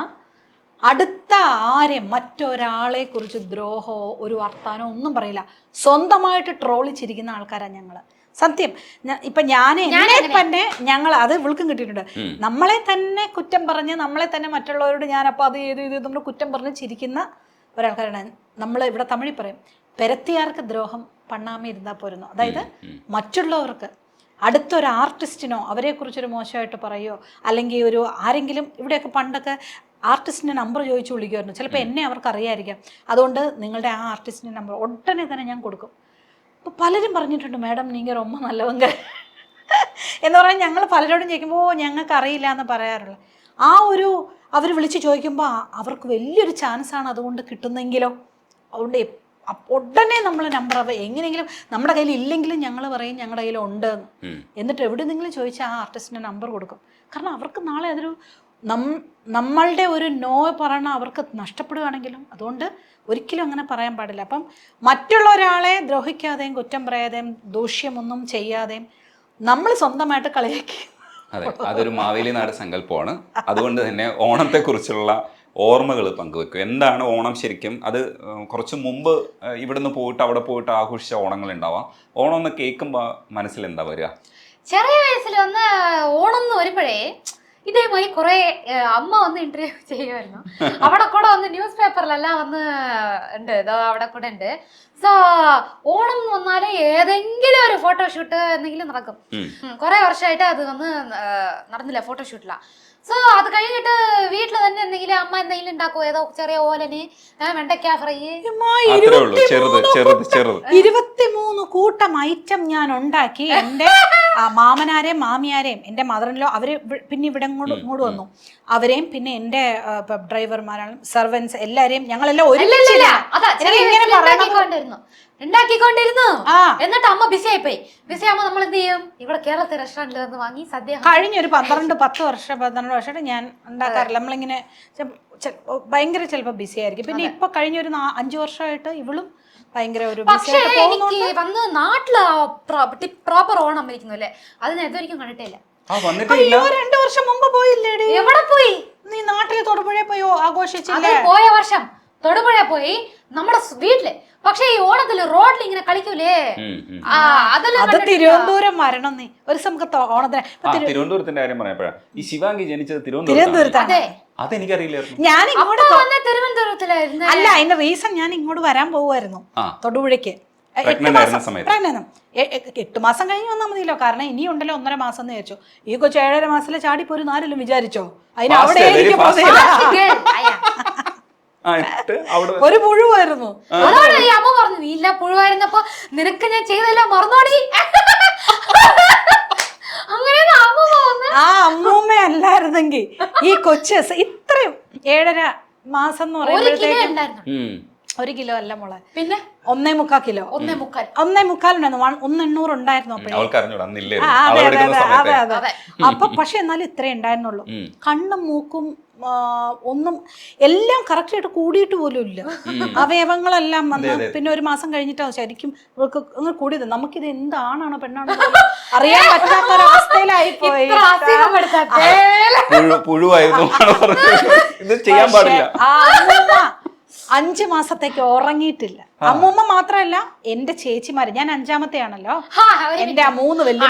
S2: അടുത്ത ആരെയും മറ്റൊരാളെ കുറിച്ച് ദ്രോഹമോ ഒരു വർത്താനോ ഒന്നും പറയില്ല. സ്വന്തമായിട്ട് ട്രോളിച്ചിരിക്കുന്ന ആൾക്കാരാണ് ഞങ്ങള്. സത്യം. ഇപ്പൊ എന്നെ തന്നെ ഞങ്ങൾ അത് ഇവൾക്കും കിട്ടിയിട്ടുണ്ട്. നമ്മളെ തന്നെ കുറ്റം പറഞ്ഞ് നമ്മളെ തന്നെ മറ്റുള്ളവരോട് ഞാനപ്പോൾ അത് ചെയ്തു നമ്മൾ കുറ്റം പറഞ്ഞ് ചിരിക്കുന്ന ഒരാൾക്കാരാണ് നമ്മൾ. ഇവിടെ തമിഴിൽ പറയും പെരത്തിയാർക്ക് ദ്രോഹം പണ്ണാമ ഇരുന്നാൽ പോരുന്നു. അതായത് മറ്റുള്ളവർക്ക് അടുത്തൊരു ആർട്ടിസ്റ്റിനോ അവരെക്കുറിച്ചൊരു മോശമായിട്ട് പറയുകയോ അല്ലെങ്കിൽ ഒരു ആരെങ്കിലും ഇവിടെയൊക്കെ പണ്ടൊക്കെ ആർട്ടിസ്റ്റിൻ്റെ നമ്പർ ചോദിച്ചു വിളിക്കുമായിരുന്നു. ചിലപ്പോൾ എന്നെ അവർക്ക് അറിയാമായിരിക്കാം. അതുകൊണ്ട് നിങ്ങളുടെ ആ ആർട്ടിസ്റ്റിൻ്റെ നമ്പർ ഉടനെ തന്നെ ഞാൻ കൊടുക്കും. അപ്പോൾ പലരും പറഞ്ഞിട്ടുണ്ട് മാഡം നിങ്ങൾ ரொம்ப നല്ലവങ്ക എന്ന് പറയാൻ. ഞങ്ങൾ പലരോടും ചോദിക്കുമ്പോൾ ഞങ്ങൾക്ക് അറിയില്ല എന്ന് പറയാറുള്ളത്. ആ ഒരു അവർ വിളിച്ച് ചോദിക്കുമ്പോൾ അവർക്ക് വലിയൊരു ചാൻസാണ് അതുകൊണ്ട് കിട്ടുന്നെങ്കിലോ. അതുകൊണ്ട് ഉടനെ നമ്മൾ നമ്പർ എങ്ങനെയെങ്കിലും നമ്മുടെ കയ്യിൽ ഇല്ലെങ്കിലും ഞങ്ങൾ പറയും ഞങ്ങളുടെ കയ്യിൽ ഉണ്ട്. എന്നിട്ട് എവിടെയെങ്കിലും ചോദിച്ചാൽ ആ ആർട്ടിസ്റ്റിൻ്റെ നമ്പർ കൊടുക്കും. കാരണം അവർക്ക് നാളെ അതൊരു നമ്മളുടെ ഒരു നോ പറയണ അവർക്ക് നഷ്ടപ്പെടുകയാണെങ്കിലും. അതുകൊണ്ട് ഒരിക്കലും അങ്ങനെ പറയാൻ പാടില്ല. അപ്പം മറ്റുള്ള ഒരാളെ ദ്രോഹിക്കാതെയും കുറ്റം പറയാതെയും ദൂഷ്യമൊന്നും ചെയ്യാതെയും നമ്മൾ സ്വന്തമായിട്ട് കളിയാക്കി.
S3: അതെ, അതൊരു മാവേലി നാട് സങ്കല്പമാണ്. അതുകൊണ്ട് തന്നെ ഓണത്തെക്കുറിച്ചുള്ള ഓർമ്മകൾ പങ്കുവെക്കും. എന്താണ് ഓണം ശരിക്കും? അത് കുറച്ച് മുമ്പ് ഇവിടുന്ന് പോയിട്ട് അവിടെ പോയിട്ട് ആഘോഷിച്ച ഓണങ്ങൾ ഉണ്ടാവാം. ഓണം എന്ന് കേൾക്കുമ്പോൾ മനസ്സിൽ എന്താ വരിക?
S1: ചെറിയ വയസ്സിൽ ഒന്ന് ഓണം എന്ന് വരുമ്പോഴേ ഇതേമായി കുറെ അമ്മ വന്ന് ഇന്റർവ്യൂ ചെയ്യുമായിരുന്നു. അവിടെ കൂടെ വന്ന് ന്യൂസ് പേപ്പറിലെല്ലാം വന്ന് ഉണ്ട്, ഇതോ അവിടെ കൂടെ ഉണ്ട്. സോ ഓണം വന്നാല് ഏതെങ്കിലും ഒരു ഫോട്ടോഷൂട്ട് എന്തെങ്കിലും നടക്കും. കുറെ വർഷമായിട്ട് അത് വന്ന് നടന്നില്ല, ഫോട്ടോഷൂട്ടില്ല. സോ അത് കഴിഞ്ഞിട്ട് വീട്ടിൽ തന്നെ എന്തെങ്കിലും അമ്മ എന്തെങ്കിലും ഉണ്ടാക്കും, ഏതോ ചെറിയ ഓലന്, വെണ്ടയ്ക്ക ഫ്രൈ.
S2: 23 കൂട്ടം ഐറ്റം ഞാൻ ഉണ്ടാക്കി. എന്റെ മാമനാരെയും മാമിയാരെയും എന്റെ മദറിലോ അവര് പിന്നെ ഇവിടെ ഇങ്ങോട്ട് വന്നു, അവരെയും പിന്നെ എന്റെ ഡ്രൈവർമാരാണ് സെർവൻസ് എല്ലാരെയും ഞങ്ങളെല്ലാം
S1: ഉണ്ടാക്കിക്കൊണ്ടിരുന്നു. എന്നിട്ട് അമ്മ ബിസി ആയിപ്പോയി. ബിസി ആകുമ്പോ നമ്മൾ എന്ത് ചെയ്യും, ഇവിടെ കേരളത്തെ റെസ്റ്റോറന്റിൽ നിന്ന് വാങ്ങി സദ്യ.
S2: കഴിഞ്ഞൊരു 12 വർഷമായിട്ട് ഞാൻ ഉണ്ടാക്കാറില്ല. നമ്മളിങ്ങനെ ഭയങ്കര ചിലപ്പോ ബിസി ആയിരിക്കും. പിന്നെ ഇപ്പൊ കഴിഞ്ഞൊരു 5 വർഷമായിട്ട് ഇവളും ഭയങ്കര ഒരു
S1: എനിക്ക് വന്ന് നാട്ടില് പ്രോപ്പർ ഓണം ഇരിക്കുന്നു അല്ലേ, അതിന് ഇതൊരിക്കും കണ്ടിട്ടില്ല.
S2: 2 വർഷം മുമ്പ് പോയില്ലേടി?
S1: എവിടെ പോയി?
S2: നീ നാട്ടില് തൊടുപുഴ പോയോ? ആഘോഷിച്ചില്ല?
S1: പോയ വർഷം തൊടുപുഴ പോയി നമ്മുടെ വീട്ടില്. പക്ഷെ ഈ ഓണത്തില് റോഡിൽ ഇങ്ങനെ കളിക്കൂലേ,
S2: അത് തിരുവനന്തപുരം വരണം. നീ ഒരു നമുക്ക് ഓണത്തിന്
S3: തിരുവനന്തപുരത്തിന്റെ കാര്യം പറയാ, ഈ ശിവാംഗി ജനിച്ചത് തിരുവനന്തപുരത്താണ്. അതെനിക്കറിയില്ലായിരുന്നു.
S2: ഞാൻ ഇങ്ങോട്ട്
S1: തിരുവനന്തപുരത്തിലായിരുന്നു.
S2: അല്ല, അതിന്റെ റീസൺ ഞാൻ ഇങ്ങോട്ട് വരാൻ പോവായിരുന്നു തൊടുപുഴയ്ക്ക്. 8 മാസം കഴിഞ്ഞ് വന്നാൽ മതിയല്ലോ, കാരണം ഇനിയുണ്ടല്ലോ 1.5 മാസം എന്ന് വിചാരിച്ചു. ഈ കൊച്ചു 7.5 മാസത്തിലെ ചാടിപ്പോ ഒരു 4 വിചാരിച്ചോ? അതിന് അവിടെ ഒരു പുഴുവായിരുന്നു.
S1: അതാണ് ഈ അമ്മ പറഞ്ഞു, നീ ഇല്ല പുഴുവായിരുന്നപ്പോ നിനക്ക് ഞാൻ ചെയ്തെല്ലാം മറന്നോടി. അങ്ങനെ
S2: ആ അമ്മൂമ്മ അല്ലായിരുന്നെങ്കിൽ ഈ കൊച്ച് ഇത്രയും 7.5 മാസം എന്ന് പറയുമ്പോഴത്തേക്കും 1 കിലോ അല്ല മോളെ, പിന്നെ 1.25 കിലോ, 1.25 ഉണ്ടായിരുന്നു. 1.800 ഉണ്ടായിരുന്നു അപ്പോഴേ. അതെ. അപ്പൊ പക്ഷെ എന്നാലും ഇത്രേ ഉണ്ടായിരുന്നുള്ളൂ. കണ്ണും മൂക്കും ഒന്നും എല്ലാം കറക്റ്റ് ആയിട്ട് കൂടിയിട്ട് പോലും ഇല്ല. അവയവങ്ങളെല്ലാം വന്ന് പിന്നെ 1 മാസം കഴിഞ്ഞിട്ടാണ് ശരിക്കും ഇവർക്ക് അങ്ങനെ കൂടിയത്. നമുക്കിത് എന്താണോ പെണ്ണാണോ അറിയാൻ പറ്റാത്തൊരവസ്ഥയിലായി പോയി. അമ്മൂമ്മ 5 മാസത്തേക്ക് ഉറങ്ങിയിട്ടില്ല. അമ്മൂമ്മ മാത്രല്ല, എന്റെ ചേച്ചിമാര്, ഞാൻ 5ാമത്തെ ആണല്ലോ, എന്റെ 3 വലിയ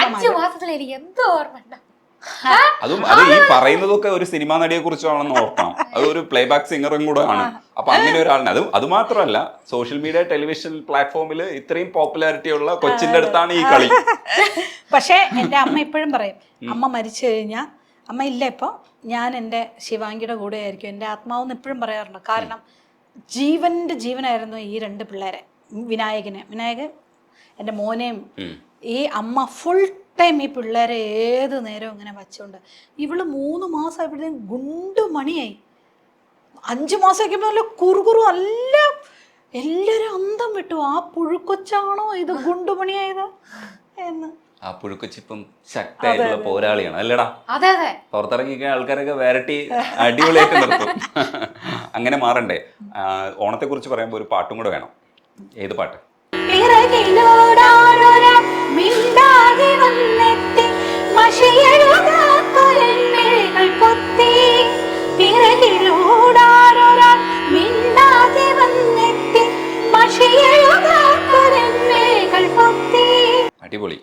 S3: അതും അത് ഈ പറയുന്നതൊക്കെ ഒരു സിനിമാ നടിയെ കുറിച്ചാണെന്ന് ഓർക്കണം. അതൊരു പ്ലേ ബാക്ക് സിംഗറും കൂടെ ആണ്. അപ്പൊ അങ്ങനെ ഒരാളിനെ അത് മാത്രമല്ല, സോഷ്യൽ മീഡിയ ടെലിവിഷൻ പ്ലാറ്റ്ഫോമിൽ ഇത്രയും പോപ്പുലാരിറ്റി ഉള്ള കൊച്ചിന്റെ അടുത്താണ് ഈ കളി.
S2: പക്ഷെ എന്റെ അമ്മ ഇപ്പോഴും പറയും, അമ്മ മരിച്ചു കഴിഞ്ഞാൽ, അമ്മ ഇല്ല ഇപ്പൊ, ഞാൻ എന്റെ ശിവാംഗിയുടെ കൂടെ ആയിരിക്കും എന്റെ ആത്മാവെന്ന് എപ്പോഴും പറയാറുണ്ട്. കാരണം ജീവനായിരുന്നു ഈ 2 പിള്ളേരെ. വിനായകൻ എൻ്റെ മോനെയും ഈ അമ്മ ഫുൾ ടൈം ഈ പിള്ളേരെ ഏത് നേരവും ഇങ്ങനെ വച്ചോണ്ട്. ഇവള് 3 മാസം ആയപ്പോഴത്തേക്കും ഗുണ്ടുമണിയായി. 5 മാസം ആക്കിയപ്പോ നല്ല കുറുകുറു അല്ല, എല്ലാരും അന്തം വിട്ടു. ആ പുഴുക്കൊച്ചാണോ ഇത് ഗുണ്ടുമണിയായത് എന്ന്.
S3: ആ പുഴുക്കൊച്ചിപ്പം ശക്തമായിട്ടുള്ള പോരാളിയാണ് അല്ലേടാ. പുറത്തിറങ്ങിയ ആൾക്കാരൊക്കെ വരട്ടി അടിപൊളിയായിട്ട് നിർത്തും. അങ്ങനെ മാറണ്ടേ. ഓണത്തെ കുറിച്ച് പറയുമ്പോ ഒരു പാട്ടും കൂടെ വേണം. ഏത് പാട്ട്? അടിപൊളി.